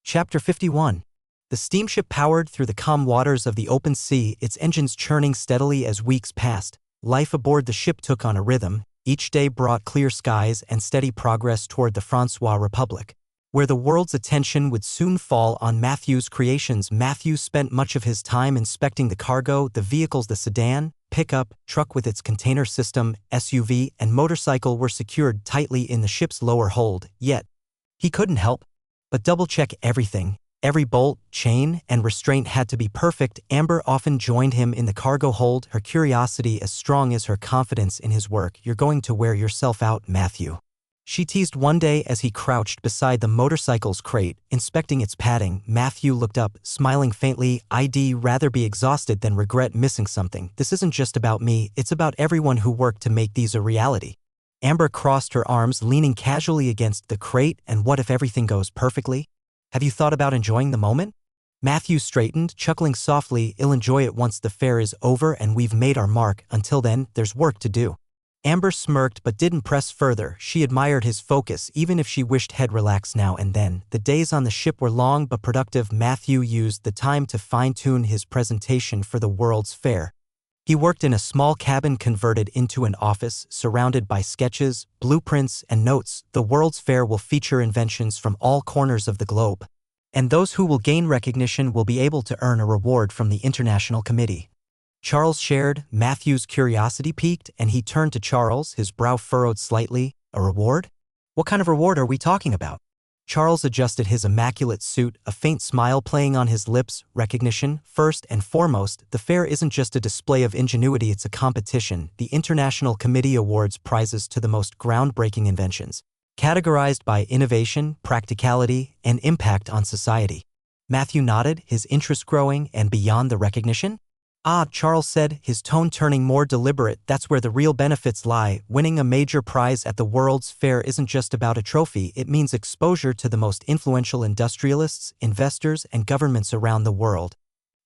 Chapter 51. The steamship powered through the calm waters of the open sea, its engines churning steadily as weeks passed. Life aboard the ship took on a rhythm. Each day brought clear skies and steady progress toward the Francois Republic, where the world's attention would soon fall on Matthew's creations. Matthew spent much of his time inspecting the cargo, the vehicles. The sedan, pickup, truck with its container system, SUV, and motorcycle were secured tightly in the ship's lower hold, yet he couldn't help but double-check everything. Every bolt, chain, and restraint had to be perfect. Amber often joined him in the cargo hold, her curiosity as strong as her confidence in his work. "You're going to wear yourself out, Matthew," she teased one day as he crouched beside the motorcycle's crate, inspecting its padding. Matthew looked up, smiling faintly. "I'd rather be exhausted than regret missing something. This isn't just about me, it's about everyone who worked to make these a reality." Amber crossed her arms, leaning casually against the crate. "And what if everything goes perfectly? Have you thought about enjoying the moment?" Matthew straightened, chuckling softly. "I'll enjoy it once the fair is over and we've made our mark. Until then, there's work to do." Amber smirked but didn't press further. She admired his focus, even if she wished he'd relax now and then. The days on the ship were long but productive. Matthew used the time to fine-tune his presentation for the World's Fair. He worked in a small cabin converted into an office, surrounded by sketches, blueprints, and notes. The World's Fair will feature inventions from all corners of the globe, and those who will gain recognition will be able to earn a reward from the International Committee. Charles shared. Matthew's curiosity piqued, and he turned to Charles, his brow furrowed slightly. "A reward? What kind of reward are we talking about?" Charles adjusted his immaculate suit, a faint smile playing on his lips. "Recognition, first and foremost. The fair isn't just a display of ingenuity, it's a competition. The International Committee awards prizes to the most groundbreaking inventions, categorized by innovation, practicality, and impact on society." Matthew nodded, his interest growing. "And beyond the recognition?" "Ah," Charles said, his tone turning more deliberate. "That's where the real benefits lie. Winning a major prize at the World's Fair isn't just about a trophy, it means exposure to the most influential industrialists, investors, and governments around the world.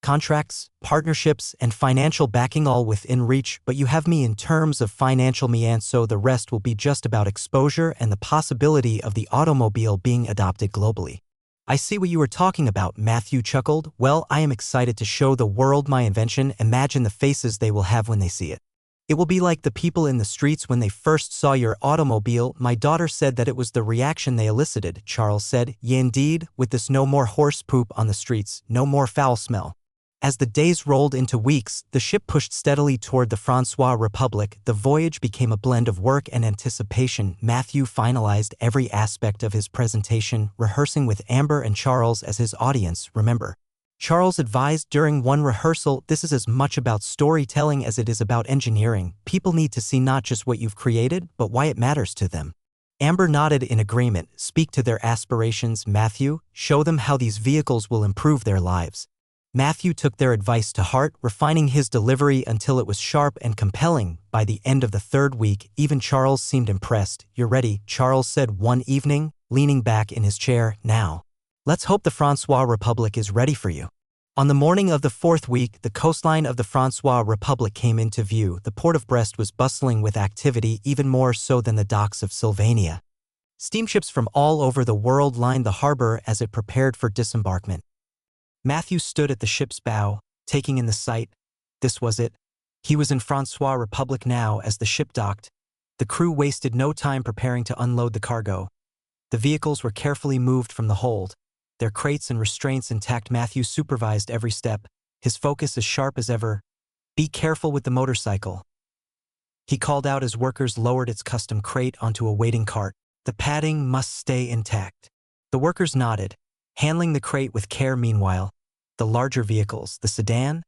Contracts, partnerships, and financial backing all within reach. But you have me in terms of financial means, so the rest will be just about exposure and the possibility of the automobile being adopted globally." "I see what you were talking about," Matthew chuckled. "Well, I am excited to show the world my invention. Imagine the faces they will have when they see it. It will be like the people in the streets when they first saw your automobile." "My daughter said that it was the reaction they elicited," Charles said. "Yeah, indeed, with this no more horse poop on the streets, no more foul smell." As the days rolled into weeks, the ship pushed steadily toward the Francois Republic. The voyage became a blend of work and anticipation. Matthew finalized every aspect of his presentation, rehearsing with Amber and Charles as his audience. "Remember," Charles advised during one rehearsal, "this is as much about storytelling as it is about engineering. People need to see not just what you've created, but why it matters to them." Amber nodded in agreement. "Speak to their aspirations, Matthew. Show them how these vehicles will improve their lives." Matthew took their advice to heart, refining his delivery until it was sharp and compelling. By the end of the third week, even Charles seemed impressed. "You're ready," Charles said one evening, leaning back in his chair. "Now, let's hope the Francois Republic is ready for you." On the morning of the fourth week, the coastline of the Francois Republic came into view. The port of Brest was bustling with activity, even more so than the docks of Sylvania. Steamships from all over the world lined the harbor as it prepared for disembarkment. Matthew stood at the ship's bow, taking in the sight. This was it. He was in Francois Republic now. As the ship docked, the crew wasted no time preparing to unload the cargo. The vehicles were carefully moved from the hold, their crates and restraints intact. Matthew supervised every step, his focus as sharp as ever. "Be careful with the motorcycle," he called out as workers lowered its custom crate onto a waiting cart. "The padding must stay intact." The workers nodded, handling the crate with care. Meanwhile, the larger vehicles, the sedan,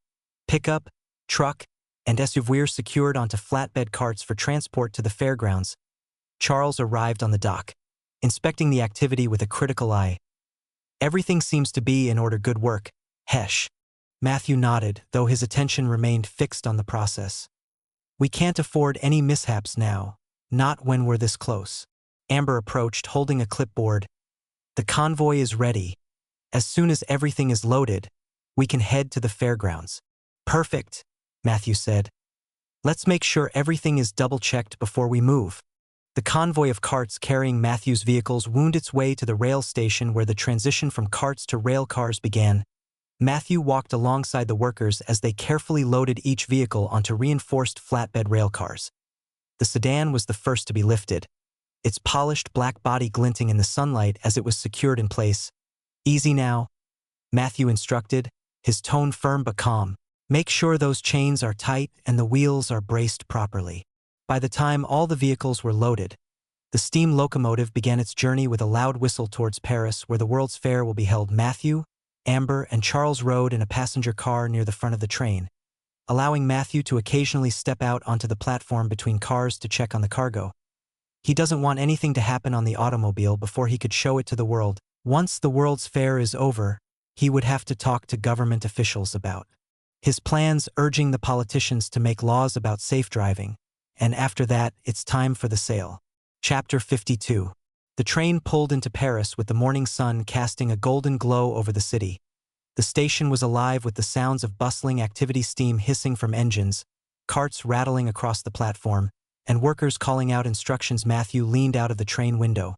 pickup, truck, and SUV were secured onto flatbed carts for transport to the fairgrounds. Charles arrived on the dock, inspecting the activity with a critical eye. "Everything seems to be in order. Good work, Hesh." Matthew nodded, though his attention remained fixed on the process. "We can't afford any mishaps now, not when we're this close." Amber approached, holding a clipboard. "The convoy is ready. As soon as everything is loaded, we can head to the fairgrounds." "Perfect," Matthew said. "Let's make sure everything is double-checked before we move." The convoy of carts carrying Matthew's vehicles wound its way to the rail station where the transition from carts to rail cars began. Matthew walked alongside the workers as they carefully loaded each vehicle onto reinforced flatbed rail cars. The sedan was the first to be lifted, its polished black body glinting in the sunlight as it was secured in place. "Easy now," Matthew instructed, his tone firm but calm. "Make sure those chains are tight and the wheels are braced properly." By the time all the vehicles were loaded, the steam locomotive began its journey with a loud whistle towards Paris, where the World's Fair will be held. Matthew, Amber, and Charles rode in a passenger car near the front of the train, allowing Matthew to occasionally step out onto the platform between cars to check on the cargo. He doesn't want anything to happen on the automobile before he could show it to the world. Once the World's Fair is over, he would have to talk to government officials about his plans, urging the politicians to make laws about safe driving. And after that, it's time for the sale. Chapter 52. The train pulled into Paris with the morning sun casting a golden glow over the city. The station was alive with the sounds of bustling activity, steam hissing from engines, carts rattling across the platform, and workers calling out instructions. Matthew leaned out of the train window,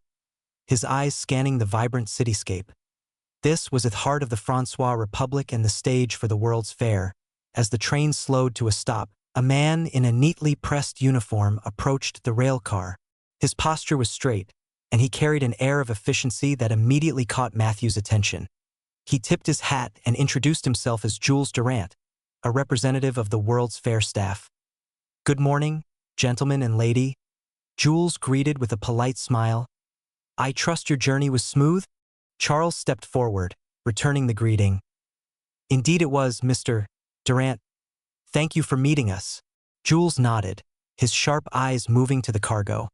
his eyes scanning the vibrant cityscape. This was at the heart of the Francois Republic and the stage for the World's Fair. As the train slowed to a stop, a man in a neatly pressed uniform approached the rail car. His posture was straight, and he carried an air of efficiency that immediately caught Matthew's attention. He tipped his hat and introduced himself as Jules Durant, a representative of the World's Fair staff. "Good morning, gentlemen and lady," Jules greeted with a polite smile. "I trust your journey was smooth?" Charles stepped forward, returning the greeting. "Indeed it was, Mr. Durant. Thank you for meeting us." Jules nodded, his sharp eyes moving to the cargo.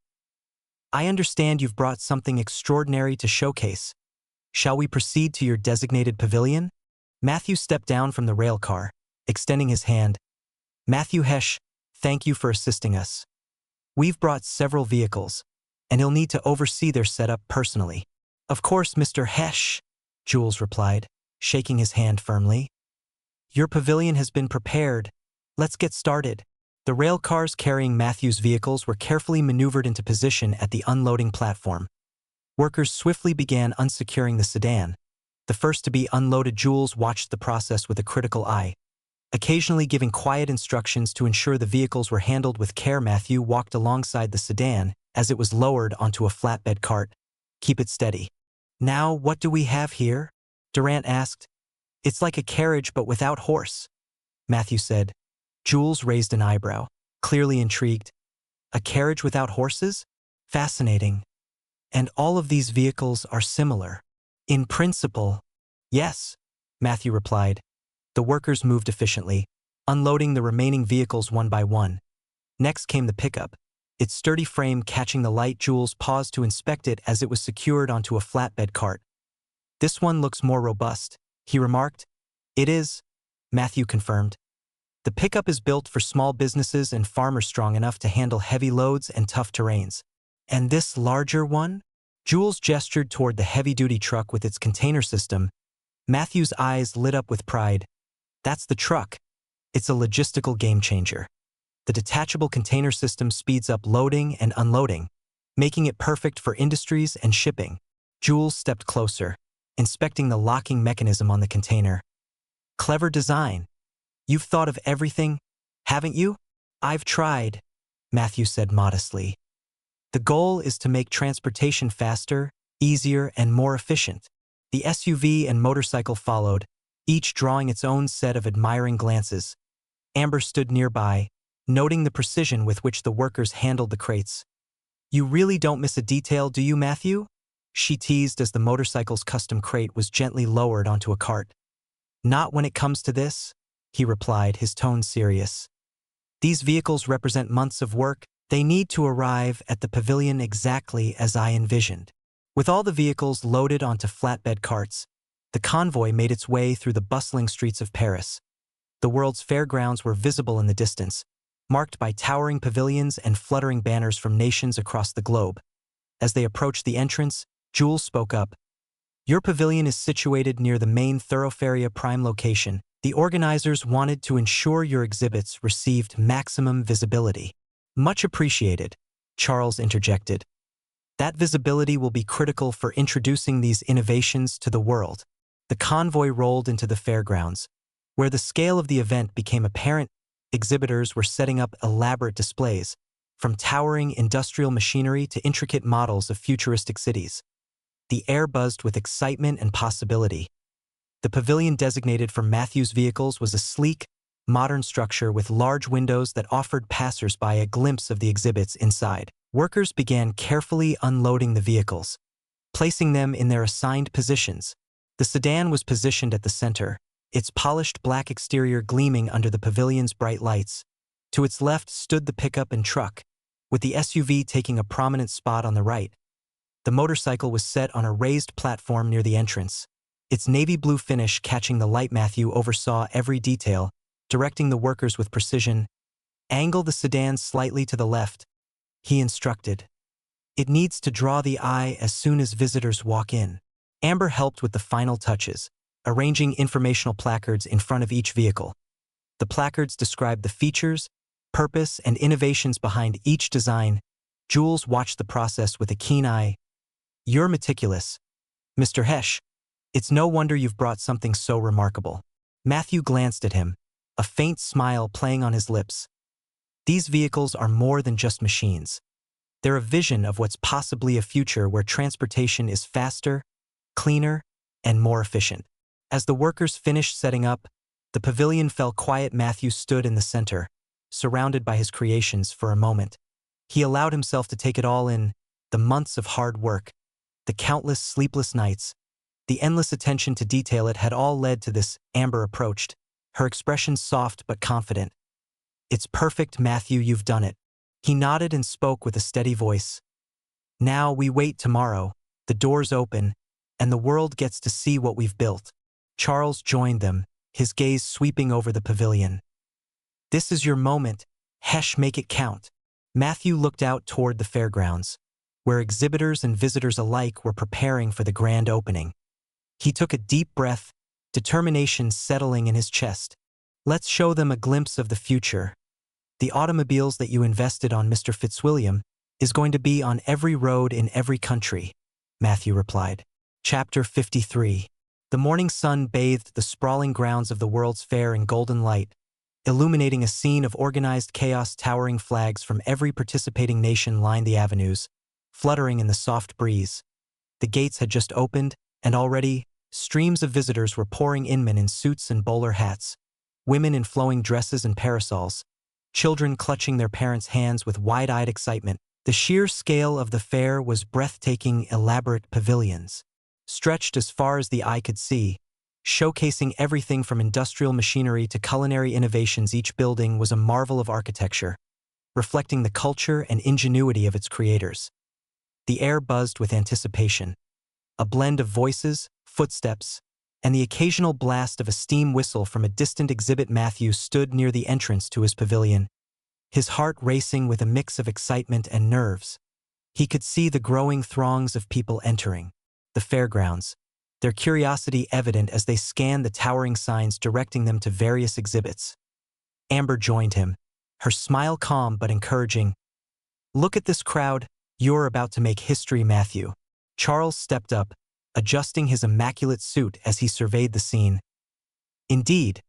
"I understand you've brought something extraordinary to showcase. Shall we proceed to your designated pavilion?" Matthew stepped down from the rail car, extending his hand. "Matthew Hesh, thank you for assisting us. We've brought several vehicles, and he'll need to oversee their setup personally." "Of course, Mr. Hesh," Jules replied, shaking his hand firmly. "Your pavilion has been prepared. Let's get started." The rail cars carrying Matthew's vehicles were carefully maneuvered into position at the unloading platform. Workers swiftly began unsecuring the sedan. The first to be unloaded, Jules watched the process with a critical eye, occasionally giving quiet instructions to ensure the vehicles were handled with care. Matthew walked alongside the sedan as it was lowered onto a flatbed cart. "Keep it steady." "Now, what do we have here?" Durant asked. "It's like a carriage but without horse," Matthew said. Jules raised an eyebrow, clearly intrigued. "A carriage without horses? Fascinating. And all of these vehicles are similar?" "In principle, yes," Matthew replied. The workers moved efficiently, unloading the remaining vehicles one by one. Next came the pickup, its sturdy frame catching the light. Jules paused to inspect it as it was secured onto a flatbed cart. "This one looks more robust," he remarked. "It is," Matthew confirmed. "The pickup is built for small businesses and farmers strong enough to handle heavy loads and tough terrains." "And this larger one?" Jules gestured toward the heavy-duty truck with its container system. Matthew's eyes lit up with pride. "That's the truck. It's a logistical game-changer. The detachable container system speeds up loading and unloading, making it perfect for industries and shipping." Jules stepped closer, inspecting the locking mechanism on the container. "Clever design. You've thought of everything, haven't you?" "I've tried," Matthew said modestly. "The goal is to make transportation faster, easier, and more efficient." The SUV and motorcycle followed, each drawing its own set of admiring glances. Amber stood nearby, noting the precision with which the workers handled the crates. "You really don't miss a detail, do you, Matthew?" she teased as the motorcycle's custom crate was gently lowered onto a cart. "Not when it comes to this," he replied, his tone serious. "These vehicles represent months of work. They need to arrive at the pavilion exactly as I envisioned." With all the vehicles loaded onto flatbed carts, the convoy made its way through the bustling streets of Paris. The World's Fairgrounds were visible in the distance, marked by towering pavilions and fluttering banners from nations across the globe. As they approached the entrance, Jules spoke up. "Your pavilion is situated near the main thoroughfare, prime location. The organizers wanted to ensure your exhibits received maximum visibility." "Much appreciated," Charles interjected. That visibility will be critical for introducing these innovations to the world. The convoy rolled into the fairgrounds, where the scale of the event became apparent. Exhibitors were setting up elaborate displays, from towering industrial machinery to intricate models of futuristic cities. The air buzzed with excitement and possibility. The pavilion designated for Matthew's vehicles was a sleek, modern structure with large windows that offered passers-by a glimpse of the exhibits inside. Workers began carefully unloading the vehicles, placing them in their assigned positions. The sedan was positioned at the center, its polished black exterior gleaming under the pavilion's bright lights. To its left stood the pickup and truck, with the SUV taking a prominent spot on the right. The motorcycle was set on a raised platform near the entrance, its navy blue finish catching the light. Matthew oversaw every detail, directing the workers with precision. Angle the sedan slightly to the left, he instructed. It needs to draw the eye as soon as visitors walk in. Amber helped with the final touches, arranging informational placards in front of each vehicle. The placards described the features, purpose, and innovations behind each design. Jules watched the process with a keen eye. You're meticulous, Mr. Hesh. It's no wonder you've brought something so remarkable. Matthew glanced at him, a faint smile playing on his lips. These vehicles are more than just machines. They're a vision of what's possibly a future where transportation is faster, cleaner, and more efficient. As the workers finished setting up, the pavilion fell quiet. Matthew stood in the center, surrounded by his creations for a moment. He allowed himself to take it all in, the months of hard work, the countless sleepless nights, the endless attention to detail. It had all led to this. Amber approached, her expression soft but confident. It's perfect, Matthew, you've done it. He nodded and spoke with a steady voice. Now we wait tomorrow, the doors open, and the world gets to see what we've built. Charles joined them, his gaze sweeping over the pavilion. This is your moment, Hesh, make it count. Matthew looked out toward the fairgrounds, where exhibitors and visitors alike were preparing for the grand opening. He took a deep breath, determination settling in his chest. Let's show them a glimpse of the future. The automobiles that you invested on, Mr. Fitzwilliam, is going to be on every road in every country, Matthew replied. Chapter 53. The morning sun bathed the sprawling grounds of the World's Fair in golden light, illuminating a scene of organized chaos. Towering flags from every participating nation lined the avenues, fluttering in the soft breeze. The gates had just opened, and already, streams of visitors were pouring in, men in suits and bowler hats, women in flowing dresses and parasols, children clutching their parents' hands with wide-eyed excitement. The sheer scale of the fair was breathtaking. Elaborate pavilions, stretched as far as the eye could see, showcasing everything from industrial machinery to culinary innovations. Each building was a marvel of architecture, reflecting the culture and ingenuity of its creators. The air buzzed with anticipation, a blend of voices, footsteps, and the occasional blast of a steam whistle from a distant exhibit. Matthew stood near the entrance to his pavilion, his heart racing with a mix of excitement and nerves. He could see the growing throngs of people entering the fairgrounds, their curiosity evident as they scanned the towering signs directing them to various exhibits. Amber joined him, her smile calm but encouraging. Look at this crowd, you're about to make history, Matthew. Charles stepped up, adjusting his immaculate suit as he surveyed the scene. Indeed,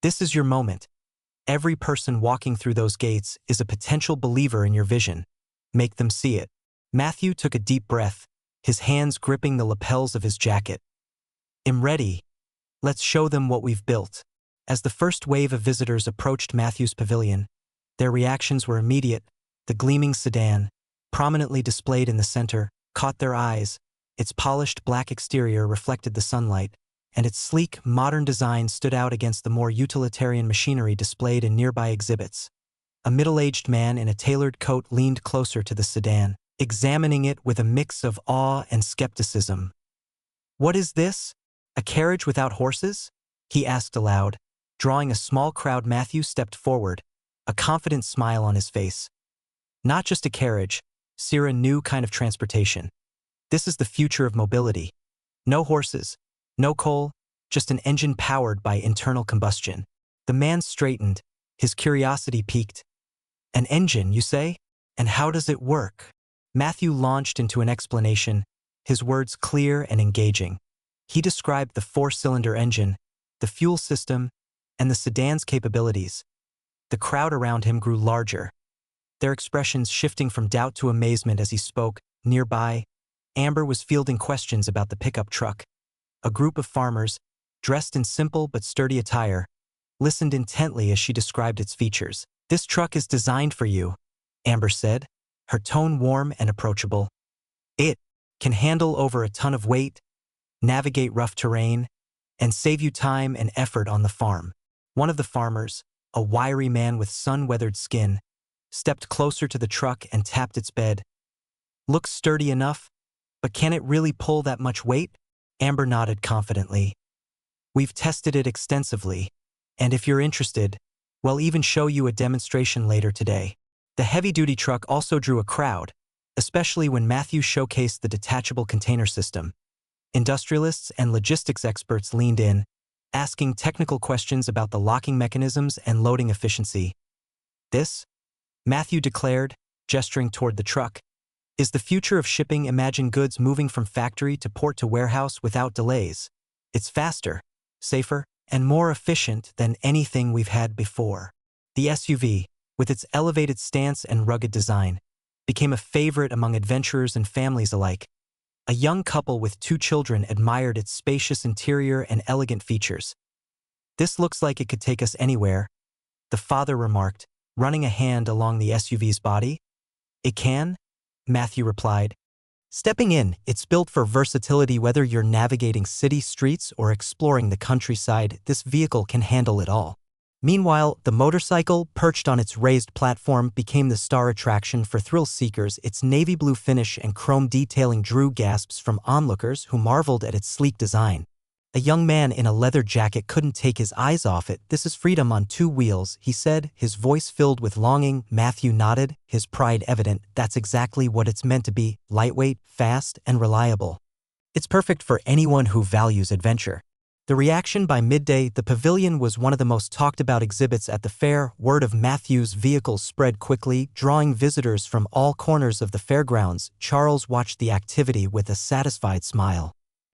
this is your moment. Every person walking through those gates is a potential believer in your vision. Make them see it. Matthew took a deep breath, his hands gripping the lapels of his jacket. I'm ready. Let's show them what we've built. As the first wave of visitors approached Matthew's pavilion, their reactions were immediate. The gleaming sedan, prominently displayed in the center, caught their eyes. Its polished black exterior reflected the sunlight, and its sleek, modern design stood out against the more utilitarian machinery displayed in nearby exhibits. A middle-aged man in a tailored coat leaned closer to the sedan, examining it with a mix of awe and skepticism. What is this? A carriage without horses? He asked aloud. Drawing a small crowd, Matthew stepped forward, a confident smile on his face. Not just a carriage, sir, a new kind of transportation. This is the future of mobility. No horses, no coal, just an engine powered by internal combustion. The man straightened, his curiosity piqued. An engine, you say? And how does it work? Matthew launched into an explanation, his words clear and engaging. He described the 4-cylinder engine, the fuel system, and the sedan's capabilities. The crowd around him grew larger, their expressions shifting from doubt to amazement as he spoke. Nearby, Amber was fielding questions about the pickup truck. A group of farmers, dressed in simple but sturdy attire, listened intently as she described its features. "This truck is designed for you," Amber said, her tone warm and approachable. "It can handle over a ton of weight, navigate rough terrain, and save you time and effort on the farm." One of the farmers, a wiry man with sun-weathered skin, stepped closer to the truck and tapped its bed. "Looks sturdy enough, but can it really pull that much weight?" Amber nodded confidently. "We've tested it extensively, and if you're interested, we'll even show you a demonstration later today." The heavy-duty truck also drew a crowd, especially when Matthew showcased the detachable container system. Industrialists and logistics experts leaned in, asking technical questions about the locking mechanisms and loading efficiency. "This," Matthew declared, gesturing toward the truck, "is the future of shipping. Imagine goods moving from factory to port to warehouse without delays. It's faster, safer, and more efficient than anything we've had before." The SUV, with its elevated stance and rugged design, became a favorite among adventurers and families alike. A young couple with 2 children admired its spacious interior and elegant features. "This looks like it could take us anywhere," the father remarked, running a hand along the SUV's body. "It can," Matthew replied, stepping in. "It's built for versatility. Whether you're navigating city streets or exploring the countryside, this vehicle can handle it all." Meanwhile, the motorcycle, perched on its raised platform, became the star attraction for thrill seekers. Its navy blue finish and chrome detailing drew gasps from onlookers who marveled at its sleek design. A young man in a leather jacket couldn't take his eyes off it. "This is freedom on 2 wheels, he said, his voice filled with longing. Matthew nodded, his pride evident. "That's exactly what it's meant to be, lightweight, fast, and reliable. It's perfect for anyone who values adventure." The reaction by midday, the pavilion was one of the most talked about exhibits at the fair. Word of Matthew's vehicle spread quickly, drawing visitors from all corners of the fairgrounds. Charles watched the activity with a satisfied smile.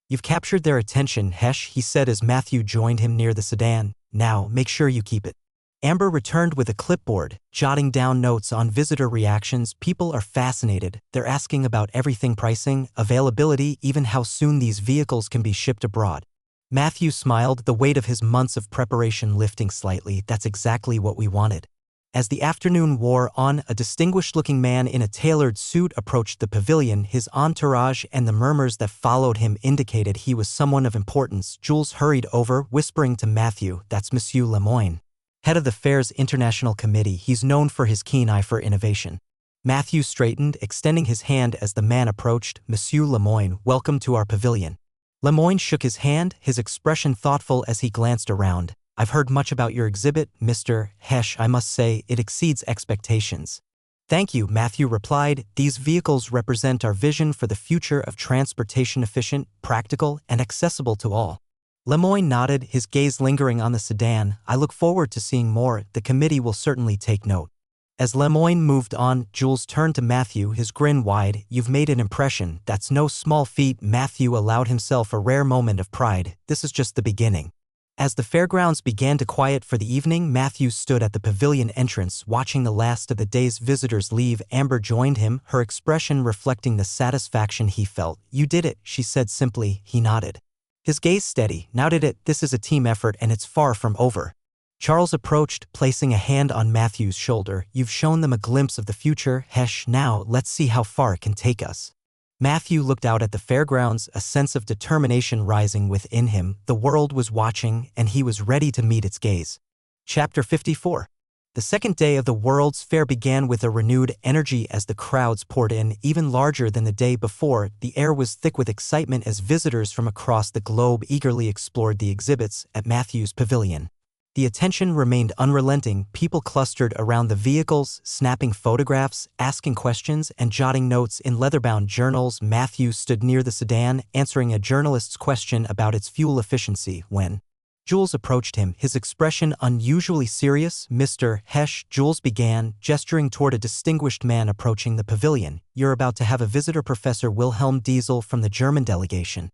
"You've captured their attention, Hesh," he said as Matthew joined him near the sedan. "Now, make sure you keep it." Amber returned with a clipboard, jotting down notes on visitor reactions. People are fascinated. They're asking about everything: pricing, availability, even how soon these vehicles can be shipped abroad. Matthew smiled, the weight of his months of preparation lifting slightly. "That's exactly what we wanted." As the afternoon wore on, a distinguished-looking man in a tailored suit approached the pavilion. His entourage and the murmurs that followed him indicated he was someone of importance. Jules hurried over, whispering to Matthew, "That's Monsieur Lemoyne, head of the fair's international committee. He's known for his keen eye for innovation." Matthew straightened, extending his hand as the man approached. "Monsieur Lemoyne, welcome to our pavilion." Lemoyne shook his hand, his expression thoughtful as he glanced around. "I've heard much about your exhibit, Mr. Hesh. I must say, it exceeds expectations." "Thank you," Matthew replied. "These vehicles represent our vision for the future of transportation: efficient, practical, and accessible to all." Lemoyne nodded, his gaze lingering on the sedan. "I look forward to seeing more. The committee will certainly take note." As Lemoyne moved on, Jules turned to Matthew, his grin wide. "You've made an impression. That's no small feat." Matthew allowed himself a rare moment of pride. "This is just the beginning." As the fairgrounds began to quiet for the evening, Matthew stood at the pavilion entrance, watching the last of the day's visitors leave. Amber joined him, her expression reflecting the satisfaction he felt. "You did it," she said simply. He nodded, his gaze steady. "Now did it. This is a team effort, and it's far from over." Charles approached, placing a hand on Matthew's shoulder. "You've shown them a glimpse of the future, Hesh. Now, let's see how far it can take us." Matthew looked out at the fairgrounds, a sense of determination rising within him. The world was watching, and he was ready to meet its gaze. Chapter 54. The second day of the World's Fair began with a renewed energy as the crowds poured in, even larger than the day before. The air was thick with excitement as visitors from across the globe eagerly explored the exhibits at Matthew's pavilion. The attention remained unrelenting. People clustered around the vehicles, snapping photographs, asking questions, and jotting notes in leather-bound journals. Matthew stood near the sedan, answering a journalist's question about its fuel efficiency when Jules approached him, his expression unusually serious. "Mr. Hesh," Jules began, gesturing toward a distinguished man approaching the pavilion. "You're about to have a visitor, Professor Wilhelm Diesel from the German delegation.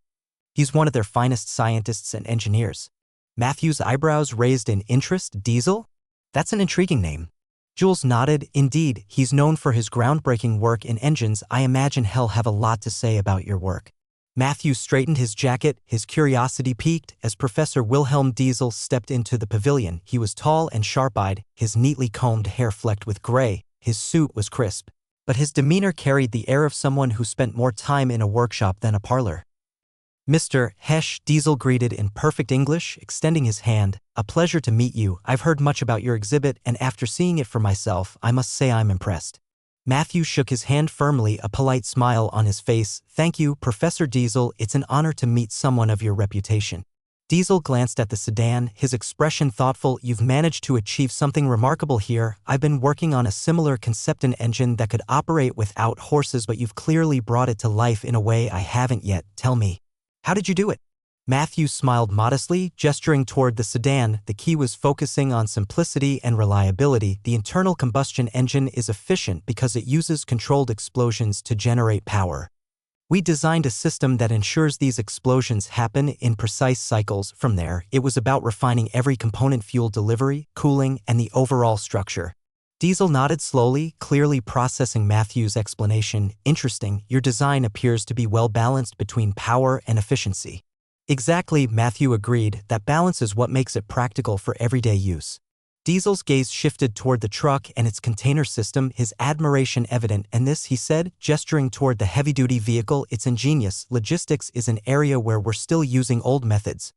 He's one of their finest scientists and engineers." Matthew's eyebrows raised in interest. "Diesel? That's an intriguing name." Jules nodded. "Indeed, he's known for his groundbreaking work in engines. I imagine he'll have a lot to say about your work." Matthew straightened his jacket, his curiosity piqued, as Professor Wilhelm Diesel stepped into the pavilion. He was tall and sharp-eyed, his neatly combed hair flecked with gray. His suit was crisp, but his demeanor carried the air of someone who spent more time in a workshop than a parlor. "Mr. Hesh," Diesel greeted in perfect English, extending his hand. "A pleasure to meet you. I've heard much about your exhibit, and after seeing it for myself, I must say I'm impressed." Matthew shook his hand firmly, a polite smile on his face. "Thank you, Professor Diesel. It's an honor to meet someone of your reputation." Diesel glanced at the sedan, his expression thoughtful. "You've managed to achieve something remarkable here. I've been working on a similar concept, an engine that could operate without horses, but you've clearly brought it to life in a way I haven't yet. Tell me, how did you do it?" Matthew smiled modestly, gesturing toward the sedan. "The key was focusing on simplicity and reliability. The internal combustion engine is efficient because it uses controlled explosions to generate power. We designed a system that ensures these explosions happen in precise cycles. From there, it was about refining every component: fuel delivery, cooling, and the overall structure." Diesel nodded slowly, clearly processing Matthew's explanation. "Interesting. Your design appears to be well balanced between power and efficiency." "Exactly," Matthew agreed. "That balance is what makes it practical for everyday use." Diesel's gaze shifted toward the truck and its container system, his admiration evident. "And this," he said, gesturing toward the heavy-duty vehicle, "it's ingenious. Logistics is an area where we're still using old methods.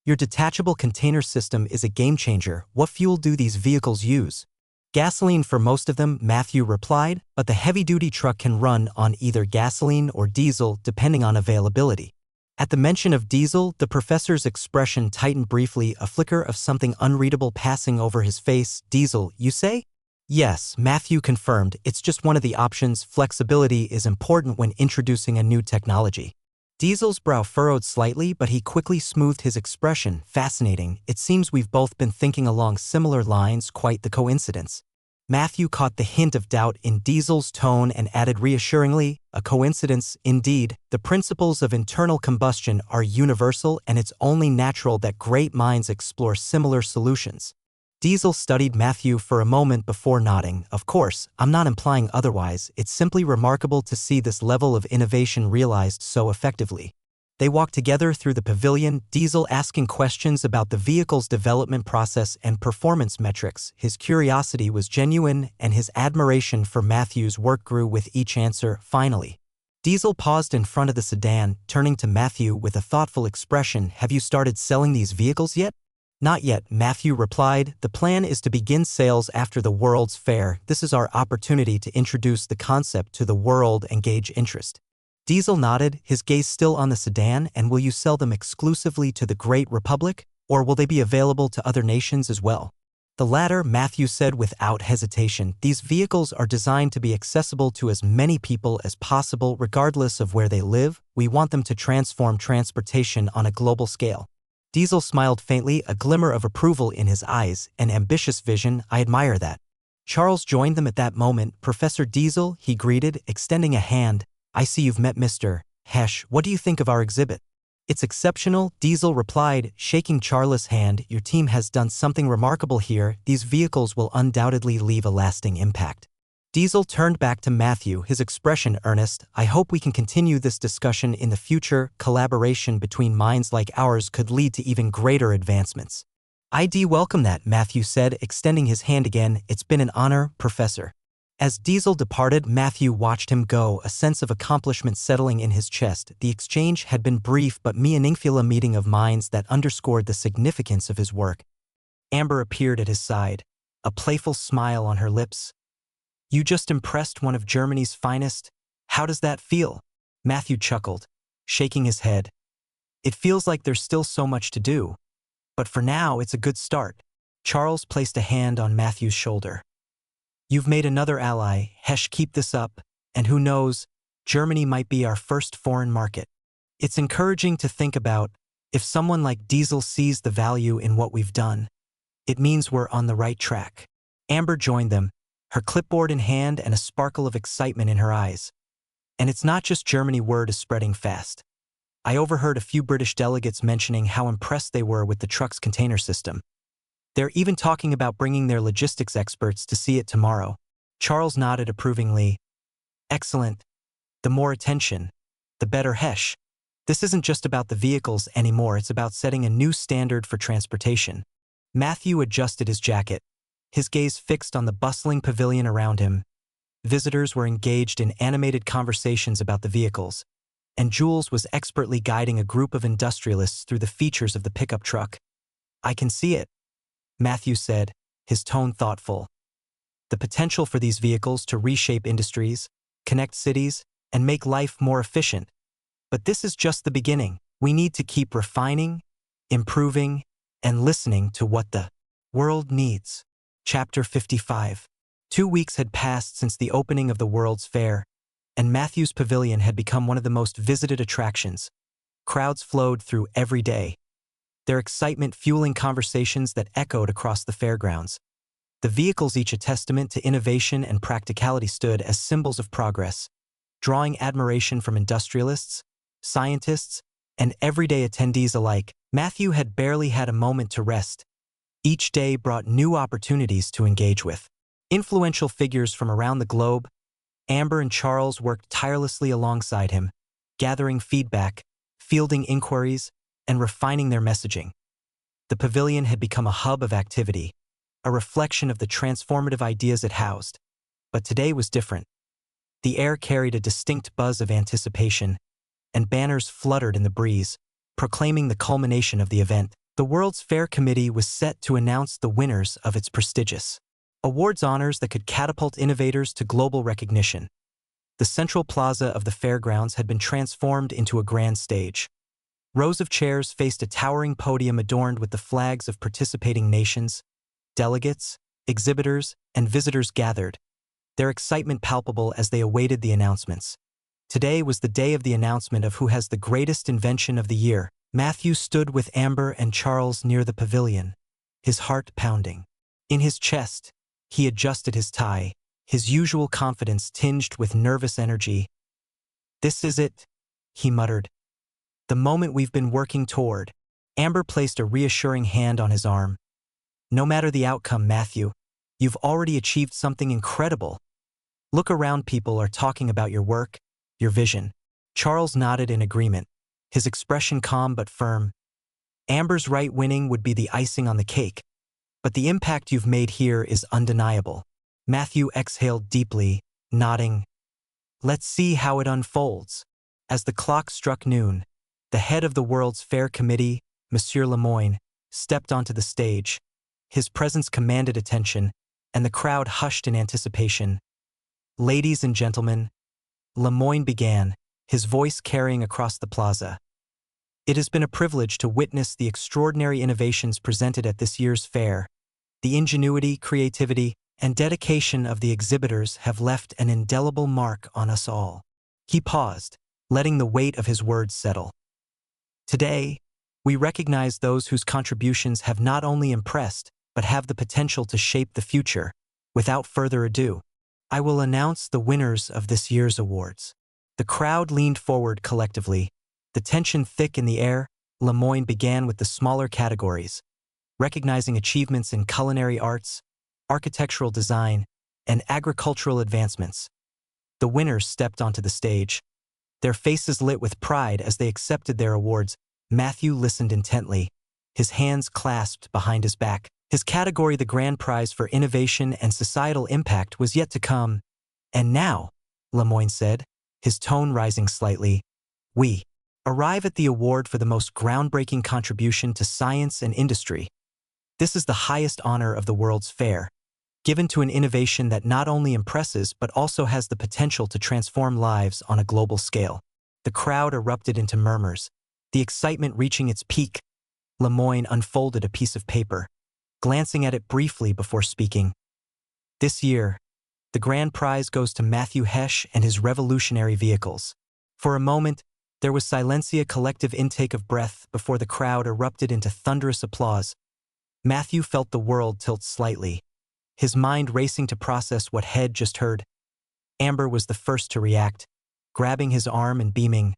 Your detachable container system is a game-changer. What fuel do these vehicles use?" "Gasoline for most of them," Matthew replied, "but the heavy-duty truck can run on either gasoline or diesel, depending on availability." At the mention of diesel, the professor's expression tightened briefly, a flicker of something unreadable passing over his face. "Diesel, you say?" "Yes," Matthew confirmed. "It's just one of the options. Flexibility is important when introducing a new technology." Diesel's brow furrowed slightly, but he quickly smoothed his expression. "Fascinating. It seems we've both been thinking along similar lines. Quite the coincidence." Matthew caught the hint of doubt in Diesel's tone and added reassuringly, "A coincidence, indeed. The principles of internal combustion are universal, and it's only natural that great minds explore similar solutions." Diesel studied Matthew for a moment before nodding. "Of course, I'm not implying otherwise. It's simply remarkable to see this level of innovation realized so effectively." They walked together through the pavilion, Diesel asking questions about the vehicle's development process and performance metrics. His curiosity was genuine, and his admiration for Matthew's work grew with each answer. Finally, Diesel paused in front of the sedan, turning to Matthew with a thoughtful expression. "Have you started selling these vehicles yet?" "Not yet," Matthew replied. "The plan is to begin sales after the World's Fair. This is our opportunity to introduce the concept to the world and gauge interest." Diesel nodded, his gaze still on the sedan. "And will you sell them exclusively to the Great Republic, or will they be available to other nations as well?" "The latter," Matthew said without hesitation. "These vehicles are designed to be accessible to as many people as possible, regardless of where they live. We want them to transform transportation on a global scale." Diesel smiled faintly, a glimmer of approval in his eyes. "An ambitious vision. I admire that." Charles joined them at that moment. "Professor Diesel," he greeted, extending a hand. "I see you've met Mr. Hesh. What do you think of our exhibit?" "It's exceptional," Diesel replied, shaking Charles' hand. "Your team has done something remarkable here. These vehicles will undoubtedly leave a lasting impact." Diesel turned back to Matthew, his expression earnest. "I hope we can continue this discussion in the future. Collaboration between minds like ours could lead to even greater advancements." "I'd welcome that," Matthew said, extending his hand again. "It's been an honor, Professor." As Diesel departed, Matthew watched him go, a sense of accomplishment settling in his chest. The exchange had been brief but meaningful, a meeting of minds that underscored the significance of his work. Amber appeared at his side, a playful smile on her lips. "You just impressed one of Germany's finest. How does that feel?" Matthew chuckled, shaking his head. "It feels like there's still so much to do, but for now it's a good start." Charles placed a hand on Matthew's shoulder. "You've made another ally, Hesh. Keep this up, and who knows, Germany might be our first foreign market." "It's encouraging to think about," If someone like Diesel sees the value in what we've done, it means we're on the right track. Amber joined them, her clipboard in hand and a sparkle of excitement in her eyes. And it's not just Germany, word is spreading fast. I overheard a few British delegates mentioning how impressed they were with the truck's container system. They're even talking about bringing their logistics experts to see it tomorrow. Charles nodded approvingly. Excellent. The more attention, the better. Hesh. This isn't just about the vehicles anymore, it's about setting a new standard for transportation. Matthew adjusted his jacket, his gaze fixed on the bustling pavilion around him. Visitors were engaged in animated conversations about the vehicles, and Jules was expertly guiding a group of industrialists through the features of the pickup truck. I can see it, Matthew said, his tone thoughtful. The potential for these vehicles to reshape industries, connect cities, and make life more efficient. But this is just the beginning. We need to keep refining, improving, and listening to what the world needs. Chapter 55. 2 weeks had passed since the opening of the World's Fair, and Matthew's Pavilion had become one of the most visited attractions. Crowds flowed through every day, their excitement fueling conversations that echoed across the fairgrounds. The vehicles, each a testament to innovation and practicality, stood as symbols of progress, drawing admiration from industrialists, scientists, and everyday attendees alike. Matthew had barely had a moment to rest. Each day brought new opportunities to engage with influential figures from around the globe. Amber and Charles worked tirelessly alongside him, gathering feedback, fielding inquiries, and refining their messaging. The pavilion had become a hub of activity, a reflection of the transformative ideas it housed. But today was different. The air carried a distinct buzz of anticipation, and banners fluttered in the breeze, proclaiming the culmination of the event. The World's Fair Committee was set to announce the winners of its prestigious awards, honors that could catapult innovators to global recognition. The central plaza of the fairgrounds had been transformed into a grand stage. Rows of chairs faced a towering podium adorned with the flags of participating nations. Delegates, exhibitors, and visitors gathered, their excitement palpable as they awaited the announcements. Today was the day of the announcement of who has the greatest invention of the year. Matthew stood with Amber and Charles near the pavilion, his heart pounding. In his chest, he adjusted his tie, his usual confidence tinged with nervous energy. This is it, he muttered. The moment we've been working toward. Amber placed a reassuring hand on his arm. No matter the outcome, Matthew, you've already achieved something incredible. Look around, people are talking about your work, your vision. Charles nodded in agreement, his expression calm but firm. Amber's right, winning would be the icing on the cake, but the impact you've made here is undeniable. Matthew exhaled deeply, nodding. Let's see how it unfolds. As the clock struck noon, the head of the World's Fair Committee, Monsieur Lemoyne, stepped onto the stage. His presence commanded attention, and the crowd hushed in anticipation. Ladies and gentlemen, Lemoyne began, his voice carrying across the plaza. It has been a privilege to witness the extraordinary innovations presented at this year's fair. The ingenuity, creativity, and dedication of the exhibitors have left an indelible mark on us all. He paused, letting the weight of his words settle. Today, we recognize those whose contributions have not only impressed, but have the potential to shape the future. Without further ado, I will announce the winners of this year's awards. The crowd leaned forward collectively, the tension thick in the air. Lemoyne began with the smaller categories, recognizing achievements in culinary arts, architectural design, and agricultural advancements. The winners stepped onto the stage, their faces lit with pride as they accepted their awards. Matthew listened intently, his hands clasped behind his back. His category, the grand prize for innovation and societal impact, was yet to come. And now, Lemoyne said, his tone rising slightly, we arrive at the award for the most groundbreaking contribution to science and industry. This is the highest honor of the World's Fair, given to an innovation that not only impresses but also has the potential to transform lives on a global scale. The crowd erupted into murmurs, the excitement reaching its peak. Lemoyne unfolded a piece of paper, glancing at it briefly before speaking. This year, the grand prize goes to Matthew Hesh and his revolutionary vehicles. For a moment, There was silencia, collective intake of breath before the crowd erupted into thunderous applause. Matthew felt the world tilt slightly, his mind racing to process what Head just heard. Amber was the first to react, grabbing his arm and beaming.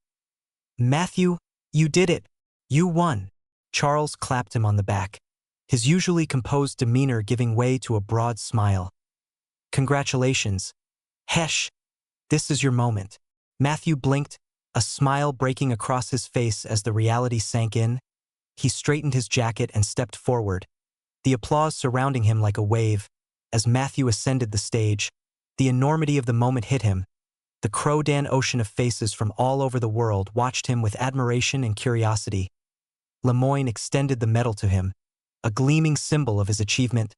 "Matthew, you did it! You won!" Charles clapped him on the back, his usually composed demeanor giving way to a broad smile. "Congratulations. Hesh, this is your moment." Matthew blinked, a smile breaking across his face as the reality sank in. He straightened his jacket and stepped forward, the applause surrounding him like a wave. As Matthew ascended the stage, the enormity of the moment hit him. The Crow-Dan ocean of faces from all over the world watched him with admiration and curiosity. Lemoyne extended the medal to him, a gleaming symbol of his achievement.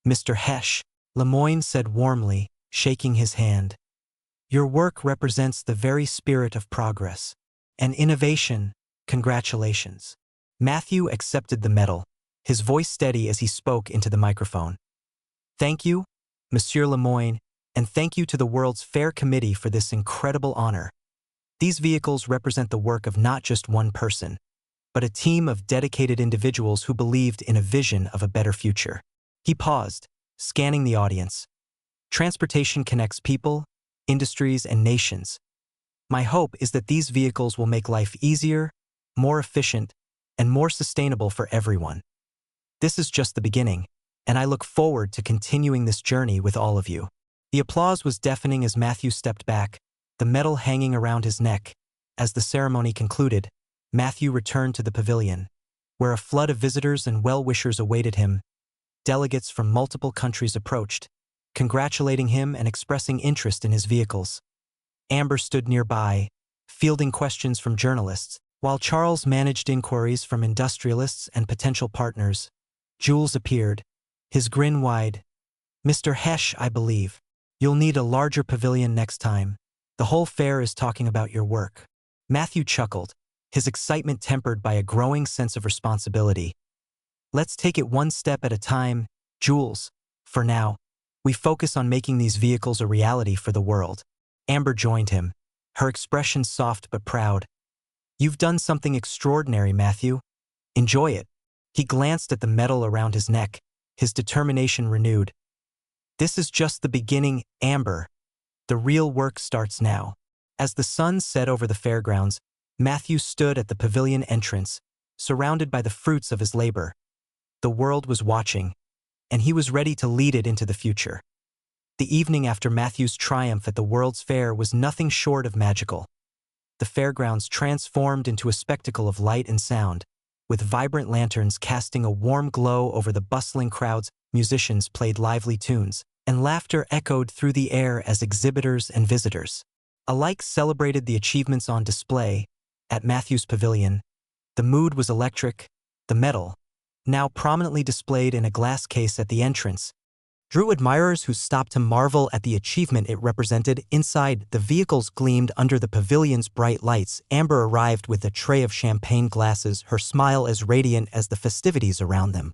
"Mr. Hesh," Lemoyne said warmly, shaking his hand. "Your work represents the very spirit of progress and innovation. Congratulations." Matthew accepted the medal, his voice steady as he spoke into the microphone. "Thank you, Monsieur Lemoyne, and thank you to the World's Fair Committee for this incredible honor. These vehicles represent the work of not just one person, but a team of dedicated individuals who believed in a vision of a better future." He paused, scanning the audience. "Transportation connects people, industries, and nations. My hope is that these vehicles will make life easier, more efficient, and more sustainable for everyone. This is just the beginning, and I look forward to continuing this journey with all of you." The applause was deafening as Matthew stepped back, the medal hanging around his neck. As the ceremony concluded, Matthew returned to the pavilion, where a flood of visitors and well-wishers awaited him. Delegates from multiple countries approached, congratulating him and expressing interest in his vehicles. Amber stood nearby, fielding questions from journalists, while Charles managed inquiries from industrialists and potential partners. Jules appeared, his grin wide. "Mr. Hesh, I believe you'll need a larger pavilion next time. The whole fair is talking about your work." Matthew chuckled, his excitement tempered by a growing sense of responsibility. "Let's take it one step at a time, Jules. For now, we focus on making these vehicles a reality for the world." Amber joined him, her expression soft but proud. "You've done something extraordinary, Matthew. Enjoy it." He glanced at the medal around his neck, his determination renewed. "This is just the beginning, Amber. The real work starts now." As the sun set over the fairgrounds, Matthew stood at the pavilion entrance, surrounded by the fruits of his labor. The world was watching, and he was ready to lead it into the future. The evening after Matthew's triumph at the World's Fair was nothing short of magical. The fairgrounds transformed into a spectacle of light and sound, with vibrant lanterns casting a warm glow over the bustling crowds. Musicians played lively tunes, and laughter echoed through the air as exhibitors and visitors alike celebrated the achievements on display. At Matthew's pavilion, the mood was electric. The medal, now prominently displayed in a glass case at the entrance, drew admirers who stopped to marvel at the achievement it represented. Inside, the vehicles gleamed under the pavilion's bright lights. Amber arrived with a tray of champagne glasses, her smile as radiant as the festivities around them.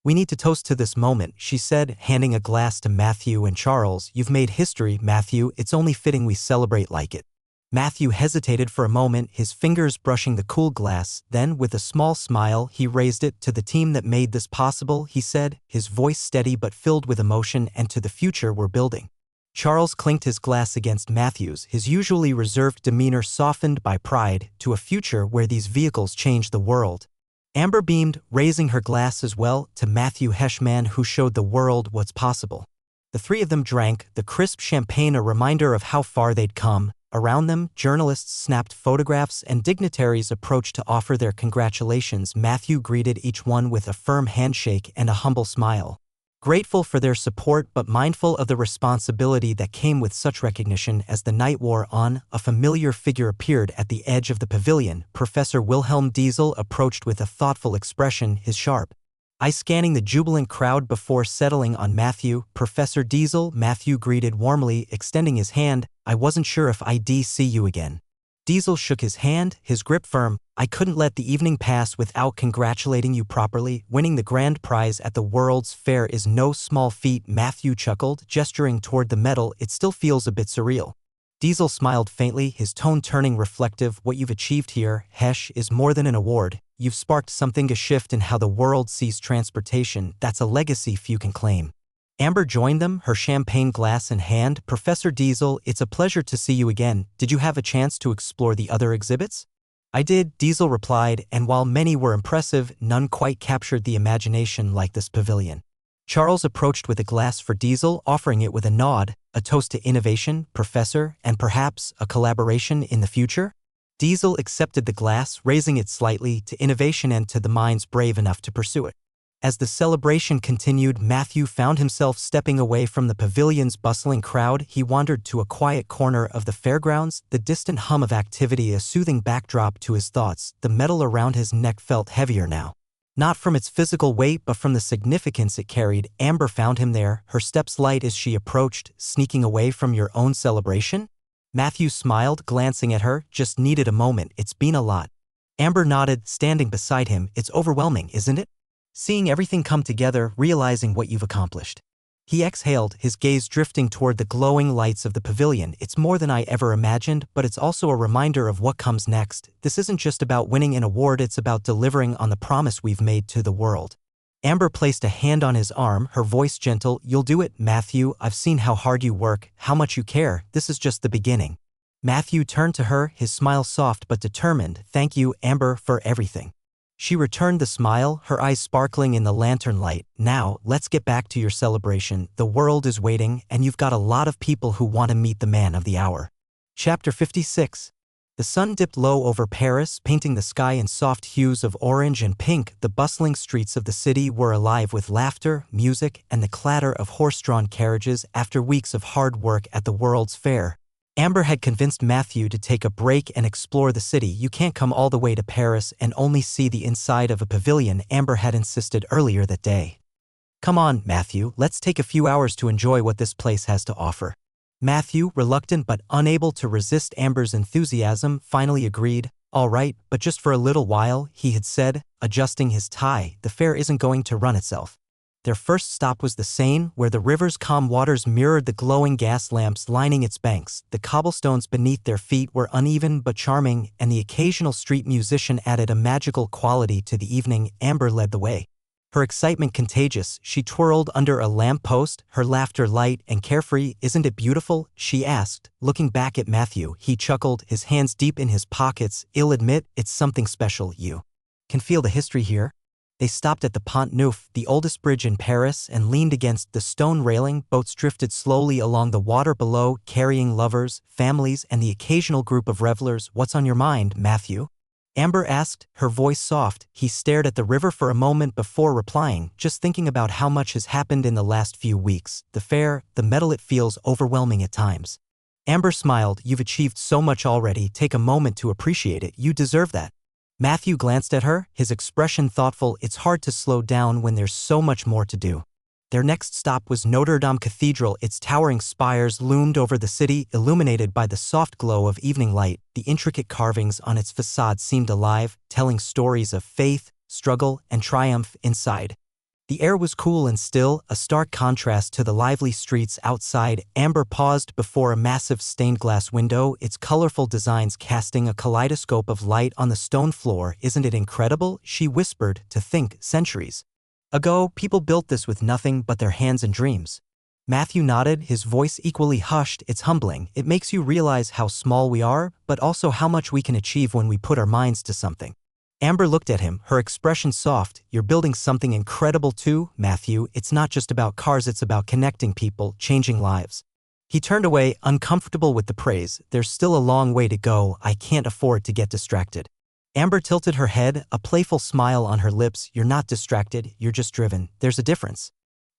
"We need to toast to this moment," she said, handing a glass to Matthew and Charles. "You've made history, Matthew. It's only fitting we celebrate like it." Matthew hesitated for a moment, his fingers brushing the cool glass. Then, with a small smile, he raised it. "To the team that made this possible," he said, his voice steady but filled with emotion, "and to the future we're building." Charles clinked his glass against Matthew's, his usually reserved demeanor softened by pride. "To a future where these vehicles change the world." Amber beamed, raising her glass as well. "To Matthew Heshman, who showed the world what's possible." The three of them drank, the crisp champagne a reminder of how far they'd come. Around them, journalists snapped photographs and dignitaries approached to offer their congratulations. Matthew greeted each one with a firm handshake and a humble smile. Grateful for their support but mindful of the responsibility that came with such recognition. As the night wore on, a familiar figure appeared at the edge of the pavilion. Professor Wilhelm Diesel approached with a thoughtful expression, his sharp eyes scanning the jubilant crowd before settling on Matthew. "Professor Diesel," Matthew greeted warmly, extending his hand. "I wasn't sure if I'd see you again." Diesel shook his hand, his grip firm. "I couldn't let the evening pass without congratulating you properly. Winning the grand prize at the World's Fair is no small feat." Matthew chuckled, gesturing toward the medal. "It still feels a bit surreal." Diesel smiled faintly, his tone turning reflective. What you've achieved here, Hesh, is more than an award. You've sparked something, a shift in how the world sees transportation. That's a legacy few can claim. Amber joined them, her champagne glass in hand. Professor Diesel, it's a pleasure to see you again. Did you have a chance to explore the other exhibits? I did, Diesel replied, and while many were impressive, none quite captured the imagination like this pavilion. Charles approached with a glass for Diesel, offering it with a nod, a toast to innovation, Professor, and perhaps a collaboration in the future. Diesel accepted the glass, raising it slightly, to innovation and to the minds brave enough to pursue it. As the celebration continued, Matthew found himself stepping away from the pavilion's bustling crowd. He wandered to a quiet corner of the fairgrounds, the distant hum of activity a soothing backdrop to his thoughts. The metal around his neck felt heavier now. Not from its physical weight but from the significance it carried. Amber found him there, her steps light as she approached, sneaking away from your own celebration? Matthew smiled, glancing at her. Just needed a moment, it's been a lot. Amber nodded, standing beside him. It's overwhelming, isn't it? Seeing everything come together, realizing what you've accomplished. He exhaled, his gaze drifting toward the glowing lights of the pavilion. It's more than I ever imagined, but it's also a reminder of what comes next. This isn't just about winning an award, it's about delivering on the promise we've made to the world. Amber placed a hand on his arm, her voice gentle. You'll do it, Matthew. I've seen how hard you work, how much you care. This is just the beginning. Matthew turned to her, his smile soft but determined. Thank you, Amber, for everything. She returned the smile, her eyes sparkling in the lantern light. Now, let's get back to your celebration. The world is waiting, and you've got a lot of people who want to meet the man of the hour. Chapter 56. The sun dipped low over Paris, painting the sky in soft hues of orange and pink. The bustling streets of the city were alive with laughter, music, and the clatter of horse-drawn carriages after weeks of hard work at the World's Fair. Amber had convinced Matthew to take a break and explore the city. You can't come all the way to Paris and only see the inside of a pavilion, Amber had insisted earlier that day. Come on, Matthew, let's take a few hours to enjoy what this place has to offer. Matthew, reluctant but unable to resist Amber's enthusiasm, finally agreed. All right, but just for a little while, he had said, adjusting his tie. The fair isn't going to run itself. Their first stop was the Seine, where the river's calm waters mirrored the glowing gas lamps lining its banks. The cobblestones beneath their feet were uneven but charming, and the occasional street musician added a magical quality to the evening. Amber led the way. Her excitement contagious, she twirled under a lamp-post, her laughter light and carefree. Isn't it beautiful? She asked, looking back at Matthew. He chuckled, his hands deep in his pockets. I'll admit, it's something special. You can feel the history here. They stopped at the Pont Neuf, the oldest bridge in Paris, and leaned against the stone railing. Boats drifted slowly along the water below, carrying lovers, families, and the occasional group of revelers. What's on your mind, Matthew? Amber asked, her voice soft. He stared at the river for a moment before replying, just thinking about how much has happened in the last few weeks. The fair, the medal, it feels overwhelming at times. Amber smiled. You've achieved so much already. Take a moment to appreciate it. You deserve that. Matthew glanced at her, his expression thoughtful. It's hard to slow down when there's so much more to do. Their next stop was Notre Dame Cathedral. Its towering spires loomed over the city, illuminated by the soft glow of evening light. The intricate carvings on its facade seemed alive, telling stories of faith, struggle, and triumph inside. The air was cool and still, a stark contrast to the lively streets outside. Amber paused before a massive stained-glass window, its colorful designs casting a kaleidoscope of light on the stone floor. Isn't it incredible? She whispered. To think, centuries ago, people built this with nothing but their hands and dreams. Matthew nodded, his voice equally hushed. It's humbling. It makes you realize how small we are, but also how much we can achieve when we put our minds to something. Amber looked at him, her expression soft. You're building something incredible too, Matthew. It's not just about cars, it's about connecting people, changing lives. He turned away, uncomfortable with the praise. There's still a long way to go. I can't afford to get distracted. Amber tilted her head, a playful smile on her lips. You're not distracted, you're just driven. There's a difference.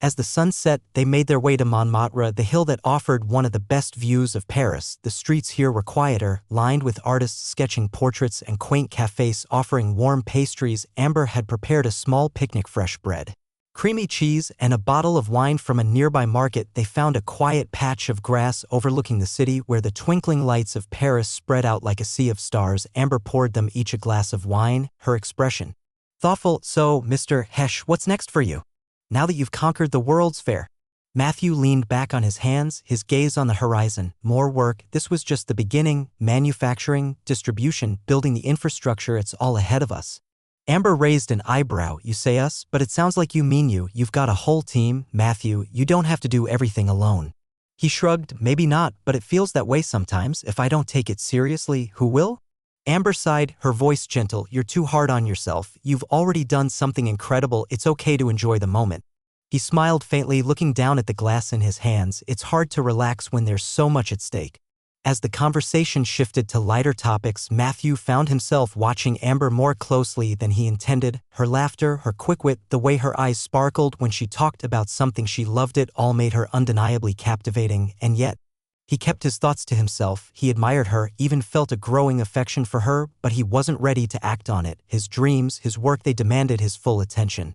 As the sun set, they made their way to Montmartre, the hill that offered one of the best views of Paris. The streets here were quieter, lined with artists sketching portraits and quaint cafes offering warm pastries. Amber had prepared a small picnic, fresh bread, creamy cheese, and a bottle of wine from a nearby market. They found a quiet patch of grass overlooking the city where the twinkling lights of Paris spread out like a sea of stars. Amber poured them each a glass of wine, her expression thoughtful. So, Mr. Hesh, what's next for you? Now that you've conquered the World's Fair? Matthew leaned back on his hands, his gaze on the horizon. More work, this was just the beginning. Manufacturing, distribution, building the infrastructure, it's all ahead of us. Amber raised an eyebrow. You say us, but it sounds like you mean you. You've got a whole team, Matthew. You don't have to do everything alone. He shrugged. Maybe not, but it feels that way sometimes. If I don't take it seriously, who will? Amber sighed, her voice gentle. You're too hard on yourself. You've already done something incredible. It's okay to enjoy the moment. He smiled faintly, looking down at the glass in his hands. It's hard to relax when there's so much at stake. As the conversation shifted to lighter topics, Matthew found himself watching Amber more closely than he intended. Her laughter, her quick wit, the way her eyes sparkled when she talked about something she loved, it all made her undeniably captivating. And yet, he kept his thoughts to himself. He admired her, even felt a growing affection for her, but he wasn't ready to act on it. His dreams, his work, they demanded his full attention.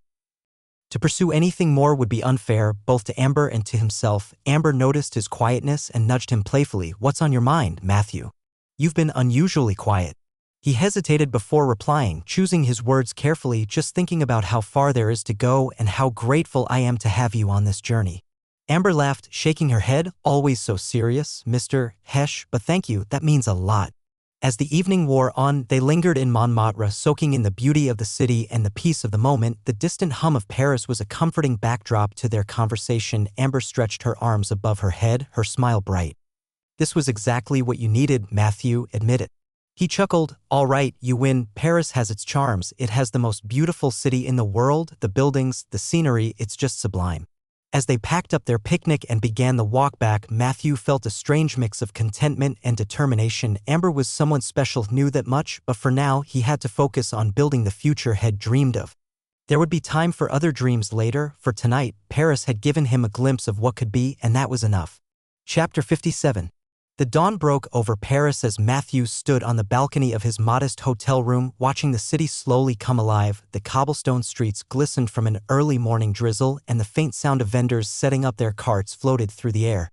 To pursue anything more would be unfair, both to Amber and to himself. Amber noticed his quietness and nudged him playfully. What's on your mind, Matthew? You've been unusually quiet. He hesitated before replying, choosing his words carefully, just thinking about how far there is to go and how grateful I am to have you on this journey. Amber laughed, shaking her head. Always so serious, Mr. Hesh, but thank you, that means a lot. As the evening wore on, they lingered in Montmartre, soaking in the beauty of the city and the peace of the moment. The distant hum of Paris was a comforting backdrop to their conversation. Amber stretched her arms above her head, her smile bright. This was exactly what you needed, Matthew admitted. He chuckled. All right, you win. Paris has its charms. It has the most beautiful city in the world, the buildings, the scenery, it's just sublime. As they packed up their picnic and began the walk back, Matthew felt a strange mix of contentment and determination. Amber was someone special, knew that much, but for now he had to focus on building the future he'd dreamed of. There would be time for other dreams later. For tonight, Paris had given him a glimpse of what could be, and that was enough. Chapter 57. The dawn broke over Paris as Matthew stood on the balcony of his modest hotel room, watching the city slowly come alive. The cobblestone streets glistened from an early morning drizzle, and the faint sound of vendors setting up their carts floated through the air.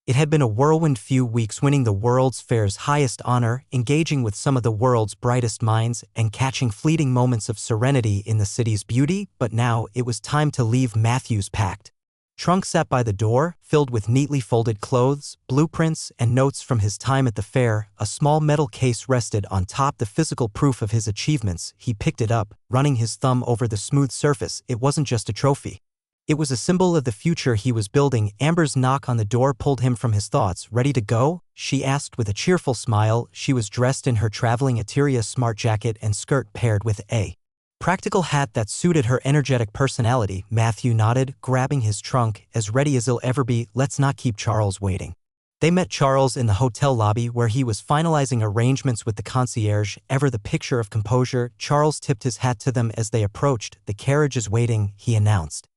It had been a whirlwind few weeks, winning the World's Fair's highest honor, engaging with some of the world's brightest minds, and catching fleeting moments of serenity in the city's beauty, but now it was time to leave. Matthew's packed trunk sat by the door, filled with neatly folded clothes, blueprints, and notes from his time at the fair. A small metal case rested on top, the physical proof of his achievements. He picked it up, running his thumb over the smooth surface. It wasn't just a trophy. It was a symbol of the future he was building. Amber's knock on the door pulled him from his thoughts. Ready to go? She asked with a cheerful smile. She was dressed in her traveling attire, smart jacket and skirt paired with a practical hat that suited her energetic personality. Matthew nodded, grabbing his trunk. As ready as he'll ever be. Let's not keep Charles waiting. They met Charles in the hotel lobby, where he was finalizing arrangements with the concierge. Ever the picture of composure, Charles tipped his hat to them as they approached. The carriage is waiting, he announced.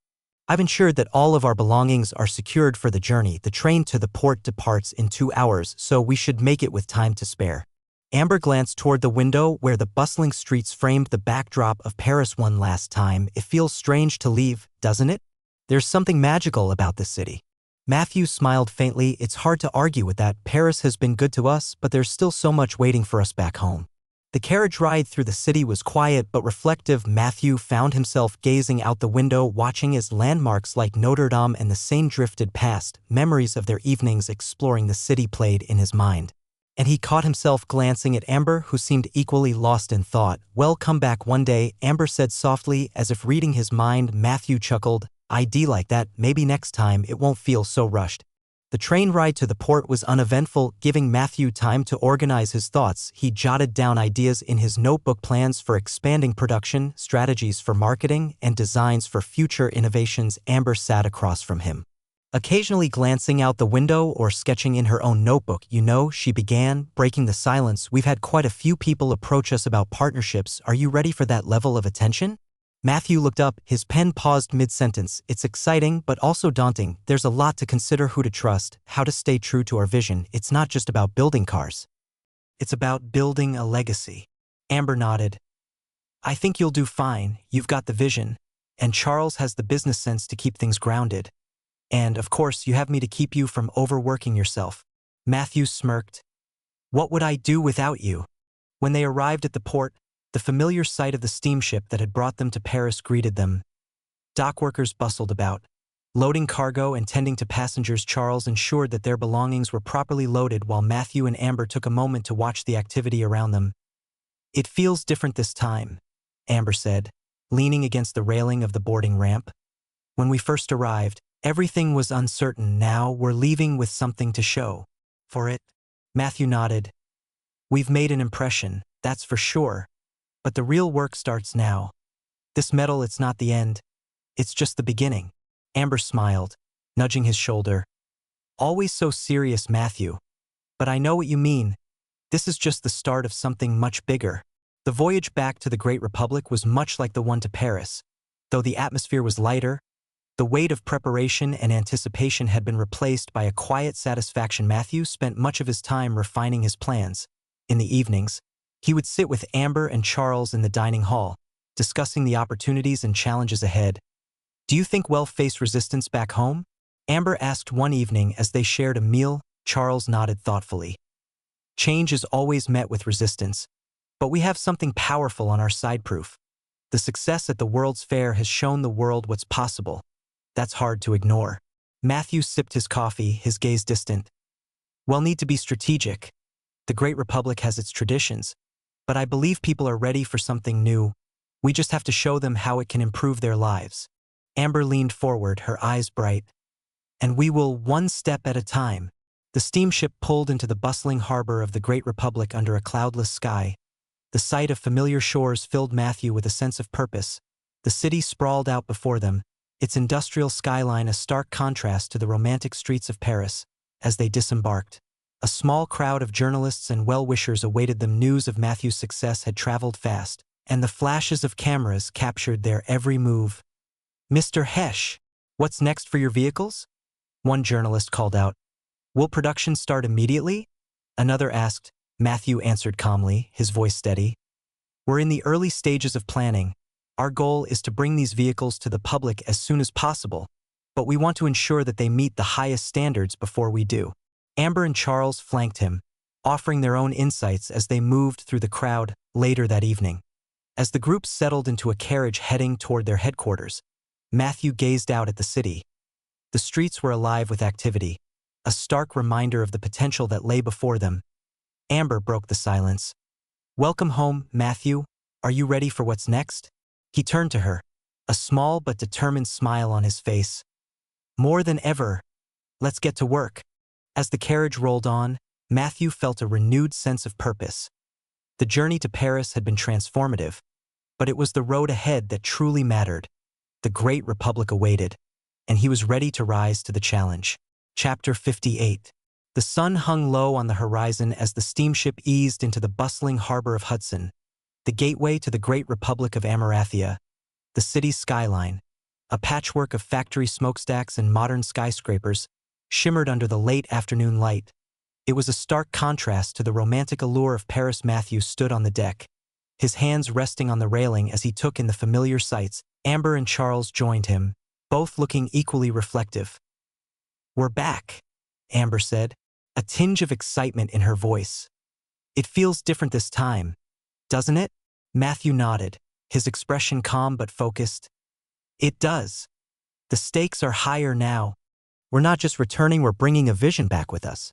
I've ensured that all of our belongings are secured for the journey. The train to the port departs in 2 hours, so we should make it with time to spare. Amber glanced toward the window where the bustling streets framed the backdrop of Paris. One last time. It feels strange to leave, doesn't it? There's something magical about this city. Matthew smiled faintly. It's hard to argue with that. Paris has been good to us, but there's still so much waiting for us back home. The carriage ride through the city was quiet but reflective. Matthew found himself gazing out the window, watching as landmarks like Notre Dame and the Seine drifted past. Memories of their evenings exploring the city played in his mind. And he caught himself glancing at Amber, who seemed equally lost in thought. Well, come back one day, Amber said softly, as if reading his mind. Matthew chuckled. I'd like that. Maybe next time it won't feel so rushed. The train ride to the port was uneventful, giving Matthew time to organize his thoughts. He jotted down ideas in his notebook, plans for expanding production, strategies for marketing, and designs for future innovations. Amber sat across from him, occasionally glancing out the window or sketching in her own notebook. You know, she began, breaking the silence, we've had quite a few people approach us about partnerships. Are you ready for that level of attention? Matthew looked up, his pen paused mid-sentence. It's exciting, but also daunting. There's a lot to consider: who to trust, how to stay true to our vision. It's not just about building cars. It's about building a legacy. Amber nodded. I think you'll do fine. You've got the vision, and Charles has the business sense to keep things grounded. And, of course, you have me to keep you from overworking yourself. Matthew smirked. What would I do without you? When they arrived at the port, the familiar sight of the steamship that had brought them to Paris greeted them. Dockworkers bustled about, Loading cargo and tending to passengers, Charles ensured that their belongings were properly loaded while Matthew and Amber took a moment to watch the activity around them. "It feels different this time," Amber said, leaning against the railing of the boarding ramp. "When we first arrived, everything was uncertain. Now we're leaving with something to show for it." Matthew nodded. "We've made an impression, that's for sure. But the real work starts now. This medal, it's not the end. It's just the beginning." Amber smiled, nudging his shoulder. "Always so serious, Matthew. But I know what you mean. This is just the start of something much bigger." The voyage back to the Great Republic was much like the one to Paris. Though the atmosphere was lighter, the weight of preparation and anticipation had been replaced by a quiet satisfaction. Matthew spent much of his time refining his plans. In the evenings, he would sit with Amber and Charles in the dining hall, discussing the opportunities and challenges ahead. "Do you think we'll face resistance back home?" Amber asked one evening as they shared a meal. Charles nodded thoughtfully. "Change is always met with resistance, but we have something powerful on our side. Proof. The success at the World's Fair has shown the world what's possible. That's hard to ignore." Matthew sipped his coffee, his gaze distant. "We'll need to be strategic. The Great Republic has its traditions, but I believe people are ready for something new. We just have to show them how it can improve their lives." Amber leaned forward, her eyes bright. "And we will, one step at a time." The steamship pulled into the bustling harbor of the Great Republic under a cloudless sky. The sight of familiar shores filled Matthew with a sense of purpose. The city sprawled out before them, its industrial skyline a stark contrast to the romantic streets of Paris. As they disembarked, a small crowd of journalists and well-wishers awaited them. News of Matthew's success had traveled fast, and the flashes of cameras captured their every move. "Mr. Hesh, what's next for your vehicles?" one journalist called out. "Will production start immediately?" another asked. Matthew answered calmly, his voice steady. "We're in the early stages of planning. Our goal is to bring these vehicles to the public as soon as possible, but we want to ensure that they meet the highest standards before we do." Amber and Charles flanked him, offering their own insights as they moved through the crowd. Later that evening, as the group settled into a carriage heading toward their headquarters, Matthew gazed out at the city. The streets were alive with activity, a stark reminder of the potential that lay before them. Amber broke the silence. "Welcome home, Matthew. Are you ready for what's next?" He turned to her, a small but determined smile on his face. "More than ever. Let's get to work." As the carriage rolled on, Matthew felt a renewed sense of purpose. The journey to Paris had been transformative, but it was the road ahead that truly mattered. The Great Republic awaited, and he was ready to rise to the challenge. Chapter 58. The sun hung low on the horizon as the steamship eased into the bustling harbor of Hudson, the gateway to the Great Republic of Amarathia. The city's skyline, a patchwork of factory smokestacks and modern skyscrapers, shimmered under the late afternoon light. It was a stark contrast to the romantic allure of Paris. Matthew stood on the deck, his hands resting on the railing as he took in the familiar sights. Amber and Charles joined him, both looking equally reflective. "We're back," Amber said, a tinge of excitement in her voice. "It feels different this time, doesn't it?" Matthew nodded, his expression calm but focused. "It does. The stakes are higher now. We're not just returning, we're bringing a vision back with us."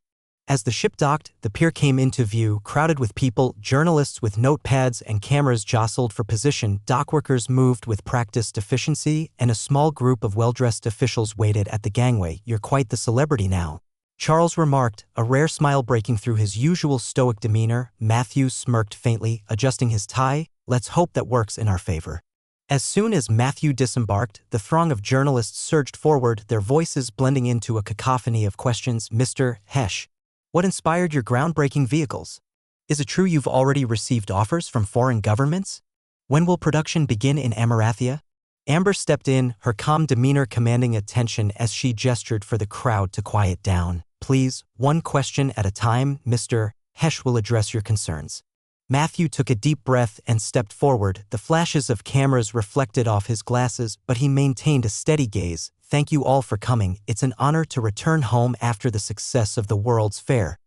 As the ship docked, the pier came into view, crowded with people. Journalists with notepads and cameras jostled for position. Dockworkers moved with practiced efficiency, and a small group of well-dressed officials waited at the gangway. "You're quite the celebrity now," Charles remarked, a rare smile breaking through his usual stoic demeanor. Matthew smirked faintly, adjusting his tie. "Let's hope that works in our favor." As soon as Matthew disembarked, the throng of journalists surged forward, their voices blending into a cacophony of questions. "Mr. Hesh, what inspired your groundbreaking vehicles? Is it true you've already received offers from foreign governments? When will production begin in Amarathia?" Amber stepped in, her calm demeanor commanding attention as she gestured for the crowd to quiet down. "Please, one question at a time. Mr. Hesh will address your concerns." Matthew took a deep breath and stepped forward. The flashes of cameras reflected off his glasses, but he maintained a steady gaze. "Thank you all for coming. It's an honor to return home after the success of the World's Fair.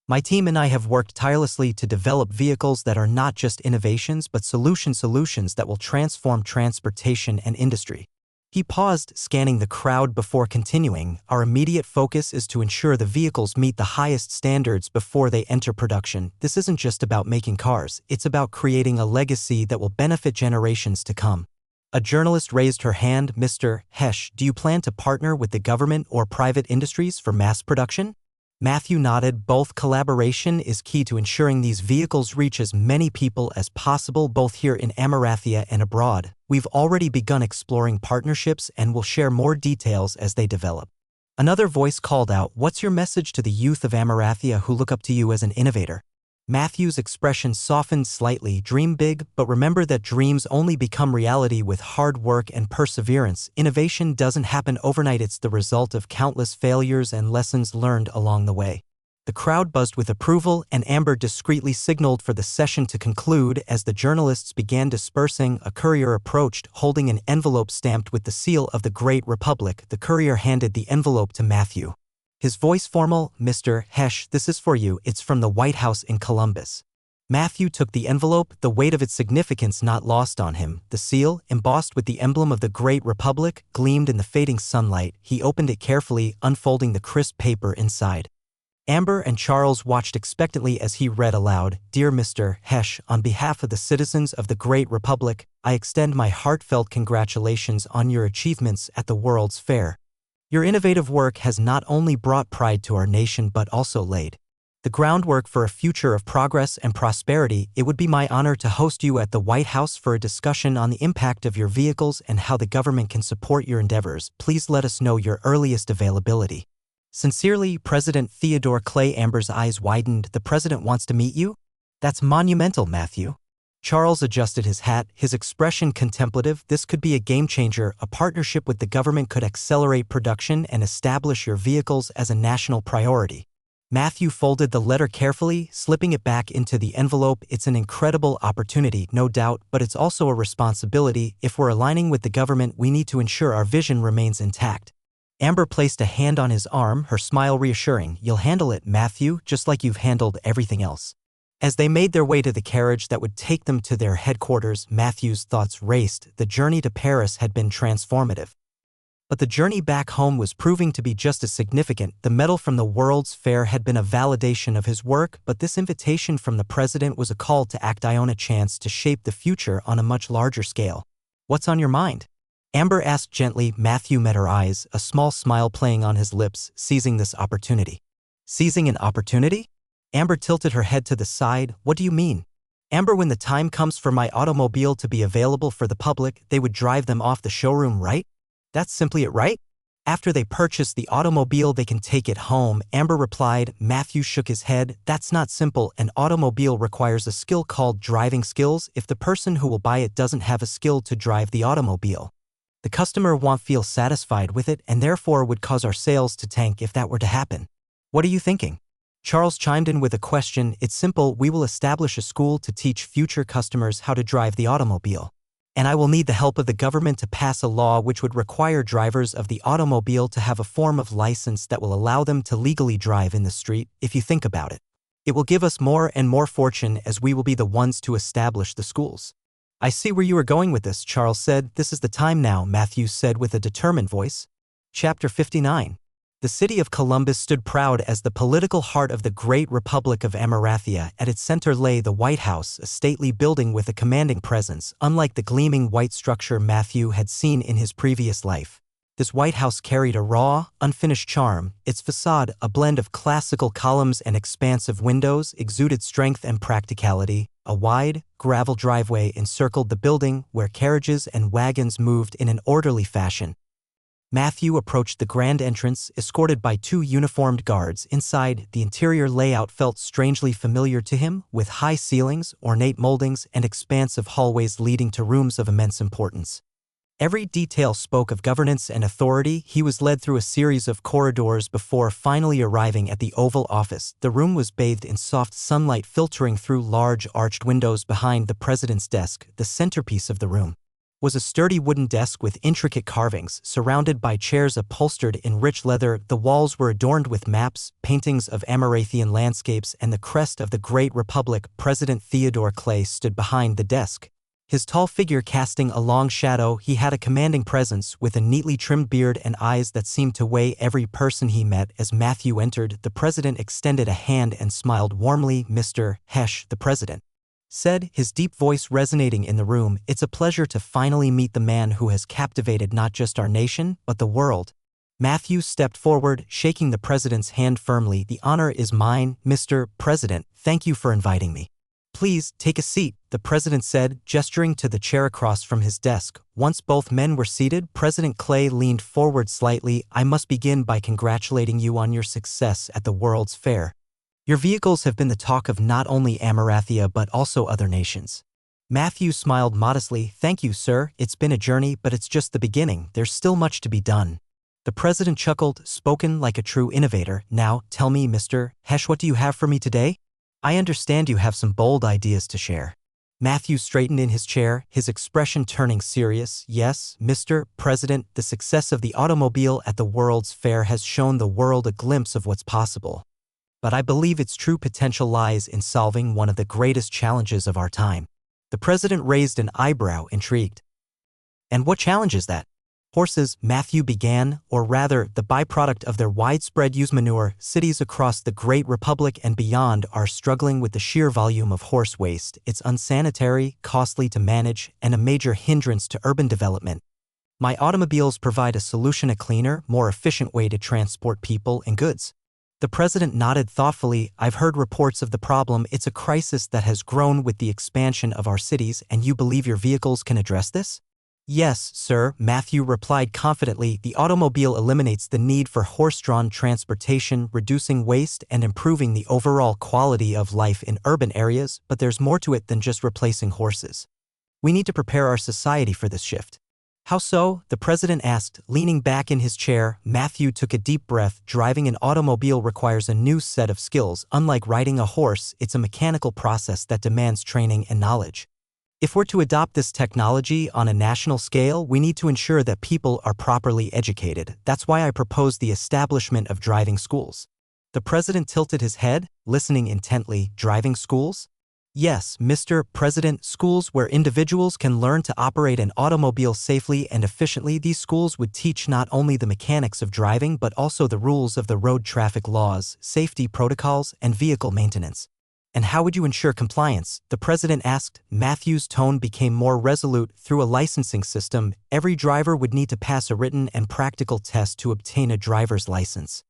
My team and I have worked tirelessly to develop vehicles that are not just innovations but solutions that will transform transportation and industry. He paused, scanning the crowd before continuing. Our immediate focus is to ensure the vehicles meet the highest standards before they enter production. This isn't just about making cars, it's about creating a legacy that will benefit generations to come. A journalist raised her hand. Mr. Hesh, do you plan to partner with the government or private industries for mass production? Matthew nodded. Both collaboration is key to ensuring these vehicles reach as many people as possible both here in Amarathia and abroad. We've already begun exploring partnerships and will share more details as they develop. Another voice called out, what's your message to the youth of Amarathia who look up to you as an innovator? Matthew's expression softened slightly. Dream big, but remember that dreams only become reality with hard work and perseverance. Innovation doesn't happen overnight, it's the result of countless failures and lessons learned along the way. The crowd buzzed with approval, and Amber discreetly signaled for the session to conclude. As the journalists began dispersing, a courier approached, holding an envelope stamped with the seal of the Great Republic. The courier handed the envelope to Matthew. His voice formal. Mr. Hesh, this is for you. It's from the White House in Columbus. Matthew took the envelope, the weight of its significance not lost on him. The seal, embossed with the emblem of the Great Republic, gleamed in the fading sunlight. He opened it carefully, unfolding the crisp paper inside. Amber and Charles watched expectantly as he read aloud. Dear Mr. Hesh, on behalf of the citizens of the Great Republic, I extend my heartfelt congratulations on your achievements at the World's Fair. Your innovative work has not only brought pride to our nation but also laid the groundwork for a future of progress and prosperity. It would be my honor to host you at the White House for a discussion on the impact of your vehicles and how the government can support your endeavors. Please let us know your earliest availability. Sincerely, President Theodore Clay. Amber's eyes widened. The president wants to meet you? That's monumental, Matthew. Charles adjusted his hat, his expression contemplative. This could be a game-changer. A partnership with the government could accelerate production and establish your vehicles as a national priority. Matthew folded the letter carefully, slipping it back into the envelope. It's an incredible opportunity, no doubt, but it's also a responsibility. If we're aligning with the government, we need to ensure our vision remains intact. Amber placed a hand on his arm, her smile reassuring. You'll handle it, Matthew, just like you've handled everything else. As they made their way to the carriage that would take them to their headquarters, Matthew's thoughts raced. The journey to Paris had been transformative. But the journey back home was proving to be just as significant. The medal from the World's Fair had been a validation of his work, but this invitation from the president was a call to act. I own a chance to shape the future on a much larger scale. What's on your mind? Amber asked gently. Matthew met her eyes, a small smile playing on his lips. Seizing this opportunity. Seizing an opportunity? Amber tilted her head to the side. What do you mean? Amber, when the time comes for my automobile to be available for the public, they would drive them off the showroom, right? That's simply it, right? After they purchase the automobile, they can take it home, Amber replied. Matthew shook his head. That's not simple. An automobile requires a skill called driving skills. If the person who will buy it doesn't have a skill to drive the automobile, the customer won't feel satisfied with it and therefore would cause our sales to tank if that were to happen. What are you thinking? Charles chimed in with a question. It's simple. We will establish a school to teach future customers how to drive the automobile. And I will need the help of the government to pass a law which would require drivers of the automobile to have a form of license that will allow them to legally drive in the street. If you think about it, it will give us more and more fortune as we will be the ones to establish the schools. I see where you are going with this, Charles said. This is the time now, Matthew said with a determined voice. Chapter 59. The city of Columbus stood proud as the political heart of the Great Republic of Amarathia. At its center lay the White House, a stately building with a commanding presence, unlike the gleaming white structure Matthew had seen in his previous life. This White House carried a raw, unfinished charm. Its facade, a blend of classical columns and expansive windows, exuded strength and practicality. A wide, gravel driveway encircled the building, where carriages and wagons moved in an orderly fashion. Matthew approached the grand entrance, escorted by two uniformed guards. Inside, the interior layout felt strangely familiar to him, with high ceilings, ornate moldings, and expansive hallways leading to rooms of immense importance. Every detail spoke of governance and authority. He was led through a series of corridors before finally arriving at the Oval Office. The room was bathed in soft sunlight filtering through large arched windows behind the president's desk. The centerpiece of the room was a sturdy wooden desk with intricate carvings, surrounded by chairs upholstered in rich leather. The walls were adorned with maps, paintings of Amarathian landscapes, and the crest of the Great Republic. President Theodore Clay stood behind the desk, His tall figure casting a long shadow, he had a commanding presence with a neatly trimmed beard and eyes that seemed to weigh every person he met. As Matthew entered, the president extended a hand and smiled warmly. "Mr. Hesh," the president said, his deep voice resonating in the room, "it's a pleasure to finally meet the man who has captivated not just our nation, but the world." Matthew stepped forward, shaking the president's hand firmly. "The honor is mine, Mr. President. Thank you for inviting me." "Please, take a seat," the president said, gesturing to the chair across from his desk. Once both men were seated, President Clay leaned forward slightly. "I must begin by congratulating you on your success at the World's Fair. Your vehicles have been the talk of not only Amarathia but also other nations." Matthew smiled modestly. "Thank you, sir. It's been a journey, but it's just the beginning. There's still much to be done." The president chuckled, spoken like a true innovator. "Now, tell me, Mr. Hesh, what do you have for me today? I understand you have some bold ideas to share." Matthew straightened in his chair, his expression turning serious. "Yes, Mr. President, the success of the automobile at the World's Fair has shown the world a glimpse of what's possible. But I believe its true potential lies in solving one of the greatest challenges of our time." The president raised an eyebrow, intrigued. "And what challenge is that?" "Horses," Matthew began, "or rather, the byproduct of their widespread use. Manure. Cities across the Great Republic and beyond are struggling with the sheer volume of horse waste. It's unsanitary, costly to manage, and a major hindrance to urban development. My automobiles provide a solution, a cleaner, more efficient way to transport people and goods." The president nodded thoughtfully. "I've heard reports of the problem. It's a crisis that has grown with the expansion of our cities, and you believe your vehicles can address this?" "Yes, sir," Matthew replied confidently. "The automobile eliminates the need for horse-drawn transportation, reducing waste and improving the overall quality of life in urban areas, but there's more to it than just replacing horses. We need to prepare our society for this shift." "How so?" the president asked, leaning back in his chair. Matthew took a deep breath. "Driving an automobile requires a new set of skills. Unlike riding a horse, it's a mechanical process that demands training and knowledge. If we're to adopt this technology on a national scale, we need to ensure that people are properly educated. That's why I propose the establishment of driving schools." The president tilted his head, listening intently. "Driving schools?" "Yes, Mr. President, schools where individuals can learn to operate an automobile safely and efficiently. These schools would teach not only the mechanics of driving but also the rules of the road traffic laws, safety protocols, and vehicle maintenance." "And how would you ensure compliance?" the president asked. Matthew's tone became more resolute. "Through a licensing system, every driver would need to pass a written and practical test to obtain a driver's license.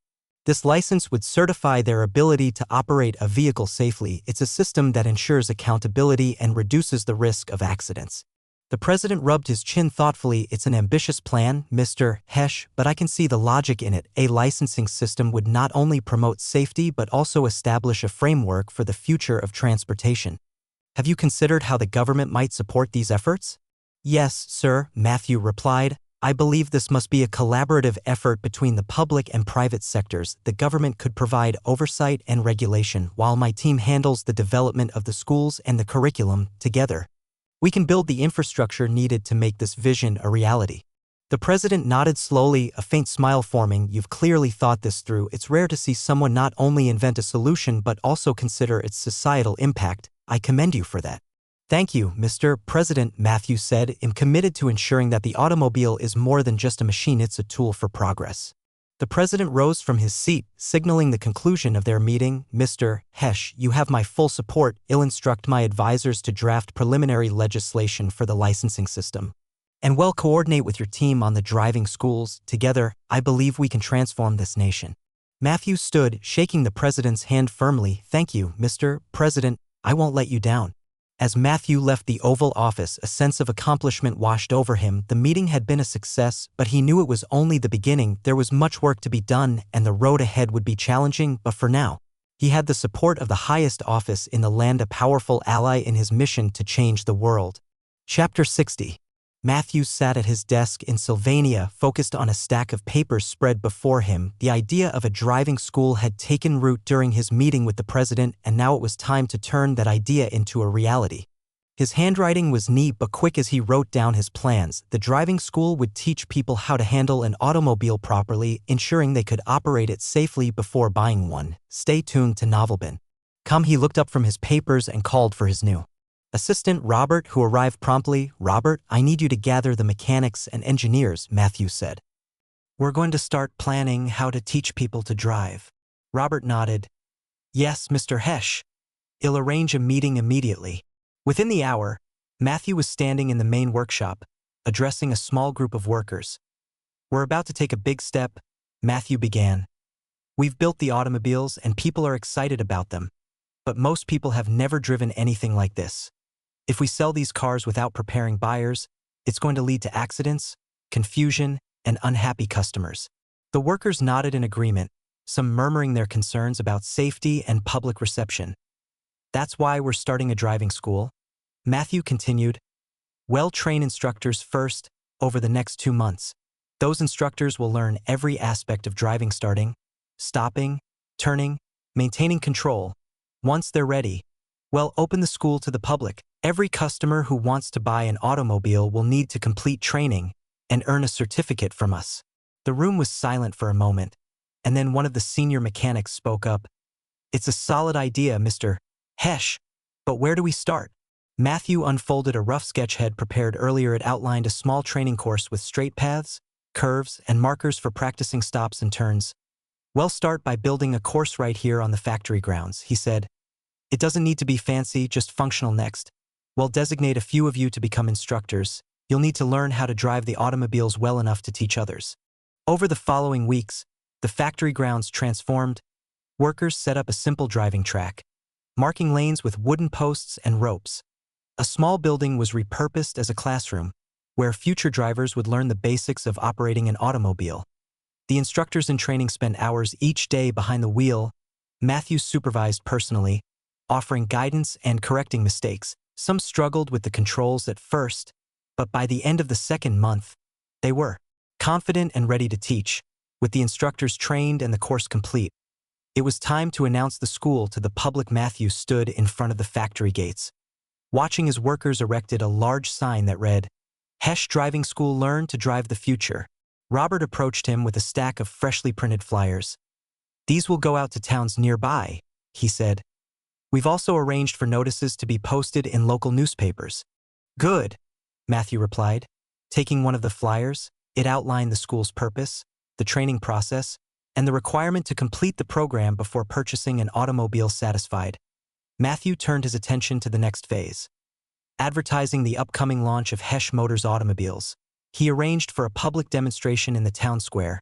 This license would certify their ability to operate a vehicle safely. It's a system that ensures accountability and reduces the risk of accidents." The president rubbed his chin thoughtfully. "It's an ambitious plan, Mr. Hesh, but I can see the logic in it. A licensing system would not only promote safety but also establish a framework for the future of transportation. Have you considered how the government might support these efforts?" "Yes, sir," Matthew replied. "I believe this must be a collaborative effort between the public and private sectors. The government could provide oversight and regulation, while my team handles the development of the schools and the curriculum. Together, we can build the infrastructure needed to make this vision a reality." The president nodded slowly, a faint smile forming. "You've clearly thought this through. It's rare to see someone not only invent a solution but also consider its societal impact. I commend you for that." "Thank you, Mr. President," Matthew said. "I'm committed to ensuring that the automobile is more than just a machine, it's a tool for progress." The president rose from his seat, signaling the conclusion of their meeting. "Mr. Hesh, you have my full support. I'll instruct my advisors to draft preliminary legislation for the licensing system. And we'll coordinate with your team on the driving schools. Together, I believe we can transform this nation." Matthew stood, shaking the president's hand firmly. "Thank you, Mr. President. I won't let you down." As Matthew left the Oval Office, a sense of accomplishment washed over him. The meeting had been a success, but he knew it was only the beginning. There was much work to be done, and the road ahead would be challenging, but for now, he had the support of the highest office in the land, a powerful ally in his mission to change the world. Chapter 60. Matthew sat at his desk in Sylvania, focused on a stack of papers spread before him. The idea of a driving school had taken root during his meeting with the president, and now it was time to turn that idea into a reality. His handwriting was neat but quick as he wrote down his plans. The driving school would teach people how to handle an automobile properly, ensuring they could operate it safely before buying one. Stay tuned to Novelbin. He looked up from his papers and called for his new Assistant Robert, who arrived promptly. "Robert, I need you to gather the mechanics and engineers," Matthew said. "We're going to start planning how to teach people to drive." Robert nodded. "Yes, Mr. Hesh. I'll arrange a meeting immediately." Within the hour, Matthew was standing in the main workshop, addressing a small group of workers. "We're about to take a big step," Matthew began. "We've built the automobiles and people are excited about them. But most people have never driven anything like this. If we sell these cars without preparing buyers, it's going to lead to accidents, confusion, and unhappy customers." The workers nodded in agreement, some murmuring their concerns about safety and public reception. "That's why we're starting a driving school," Matthew continued. "Well-trained instructors first, over the next 2 months. Those instructors will learn every aspect of driving, starting, stopping, turning, maintaining control. Once they're ready, we'll open the school to the public. Every customer who wants to buy an automobile will need to complete training and earn a certificate from us." The room was silent for a moment, and then one of the senior mechanics spoke up. "It's a solid idea, Mr. Hesh, but where do we start?" Matthew unfolded a rough sketch head prepared earlier. It outlined a small training course with straight paths, curves, and markers for practicing stops and turns. "We'll start by building a course right here on the factory grounds," he said. "It doesn't need to be fancy, just functional. Next, we'll designate a few of you to become instructors. You'll need to learn how to drive the automobiles well enough to teach others." Over the following weeks, the factory grounds transformed. Workers set up a simple driving track, marking lanes with wooden posts and ropes. A small building was repurposed as a classroom, where future drivers would learn the basics of operating an automobile. The instructors in training spent hours each day behind the wheel. Matthew supervised personally, offering guidance and correcting mistakes. Some struggled with the controls at first, but by the end of the second month, they were confident and ready to teach. With the instructors trained and the course complete, it was time to announce the school to the public. Matthew stood in front of the factory gates, watching his workers erected a large sign that read, "Hesh Driving School, learn to drive the future." Robert approached him with a stack of freshly printed flyers. "These will go out to towns nearby," he said. "We've also arranged for notices to be posted in local newspapers." "Good," Matthew replied. Taking one of the flyers, it outlined the school's purpose, the training process, and the requirement to complete the program before purchasing an automobile. Satisfied, Matthew turned his attention to the next phase, advertising the upcoming launch of Hesh Motors automobiles. He arranged for a public demonstration in the town square,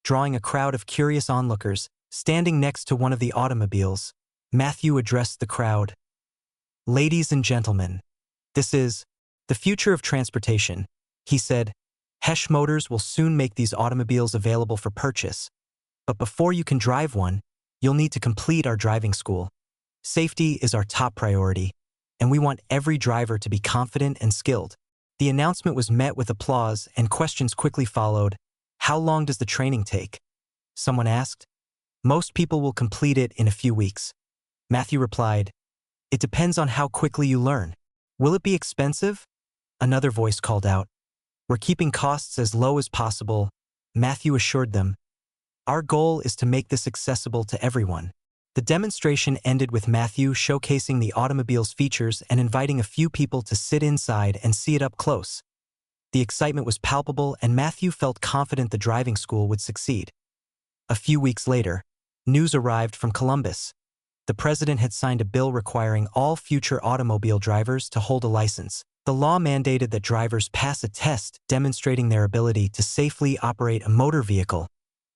drawing a crowd of curious onlookers. Standing next to one of the automobiles, Matthew addressed the crowd. "Ladies and gentlemen, this is the future of transportation," he said. "Hesh Motors will soon make these automobiles available for purchase. But before you can drive one, you'll need to complete our driving school. Safety is our top priority, and we want every driver to be confident and skilled." The announcement was met with applause, and questions quickly followed. "How long does the training take?" someone asked. "Most people will complete it in a few weeks," Matthew replied. "It depends on how quickly you learn." "Will it be expensive?" another voice called out. "We're keeping costs as low as possible," Matthew assured them. "Our goal is to make this accessible to everyone." The demonstration ended with Matthew showcasing the automobile's features and inviting a few people to sit inside and see it up close. The excitement was palpable, and Matthew felt confident the driving school would succeed. A few weeks later, news arrived from Columbus. The president had signed a bill requiring all future automobile drivers to hold a license. The law mandated that drivers pass a test demonstrating their ability to safely operate a motor vehicle.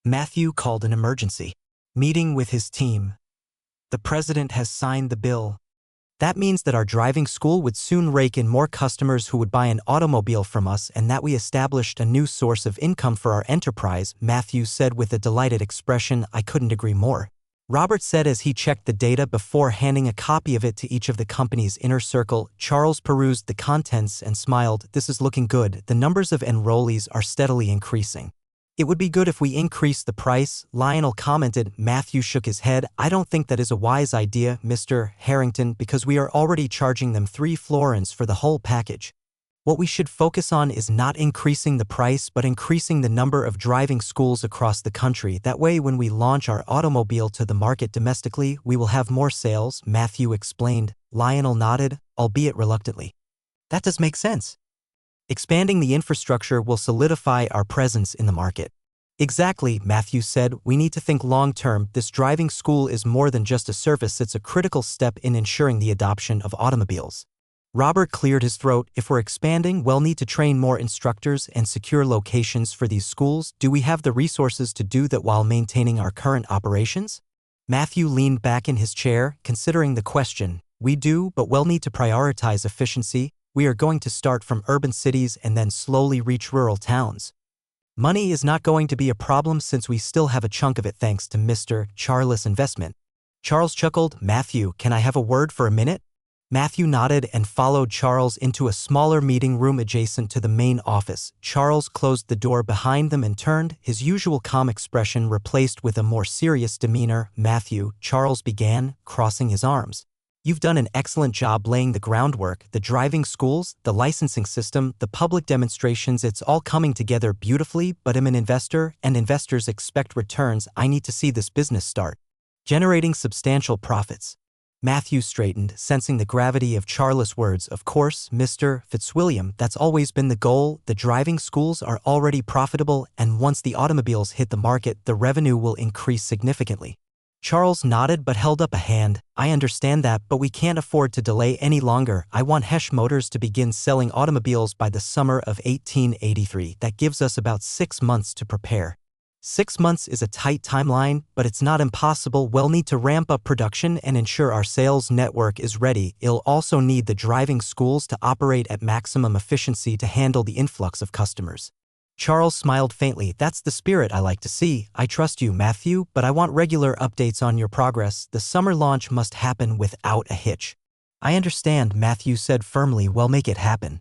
Matthew called an emergency meeting with his team. "The president has signed the bill. That means that our driving school would soon rake in more customers who would buy an automobile from us, and that we established a new source of income for our enterprise," Matthew said with a delighted expression. "I couldn't agree more," Robert said as he checked the data before handing a copy of it to each of the company's inner circle. Charles perused the contents and smiled. "This is looking good. The numbers of enrollees are steadily increasing." "It would be good if we increase the price," Lionel commented. Matthew shook his head. "I don't think that is a wise idea, Mr. Harrington, because we are already charging them 3 florins for the whole package." What we should focus on is not increasing the price but increasing the number of driving schools across the country. That way, when we launch our automobile to the market domestically, we will have more sales, Matthew explained. Lionel nodded, albeit reluctantly. That does make sense. Expanding the infrastructure will solidify our presence in the market. Exactly, Matthew said. We need to think long-term. This driving school is more than just a service, it's a critical step in ensuring the adoption of automobiles. Robert cleared his throat. If we're expanding, we'll need to train more instructors and secure locations for these schools. Do we have the resources to do that while maintaining our current operations? Matthew leaned back in his chair, considering the question. We do, but we'll need to prioritize efficiency. We are going to start from urban cities and then slowly reach rural towns. Money is not going to be a problem since we still have a chunk of it thanks to Mr. Charles' investment. Charles chuckled. Matthew, can I have a word for a minute? Matthew nodded and followed Charles into a smaller meeting room adjacent to the main office. Charles closed the door behind them and turned, his usual calm expression replaced with a more serious demeanor. Matthew, Charles began, crossing his arms. You've done an excellent job laying the groundwork, the driving schools, the licensing system, the public demonstrations. It's all coming together beautifully, but I'm an investor, and investors expect returns. I need to see this business start generating substantial profits. Matthew straightened, sensing the gravity of Charles' words. Of course, Mr. Fitzwilliam, that's always been the goal. The driving schools are already profitable, and once the automobiles hit the market, the revenue will increase significantly. Charles nodded but held up a hand. I understand that, but we can't afford to delay any longer. I want Hesh Motors to begin selling automobiles by the summer of 1883. That gives us about 6 months to prepare. 6 months is a tight timeline, but it's not impossible. We'll need to ramp up production and ensure our sales network is ready. It'll also need the driving schools to operate at maximum efficiency to handle the influx of customers. Charles smiled faintly. That's the spirit I like to see. I trust you, Matthew, but I want regular updates on your progress. The summer launch must happen without a hitch. I understand, Matthew said firmly. We'll make it happen.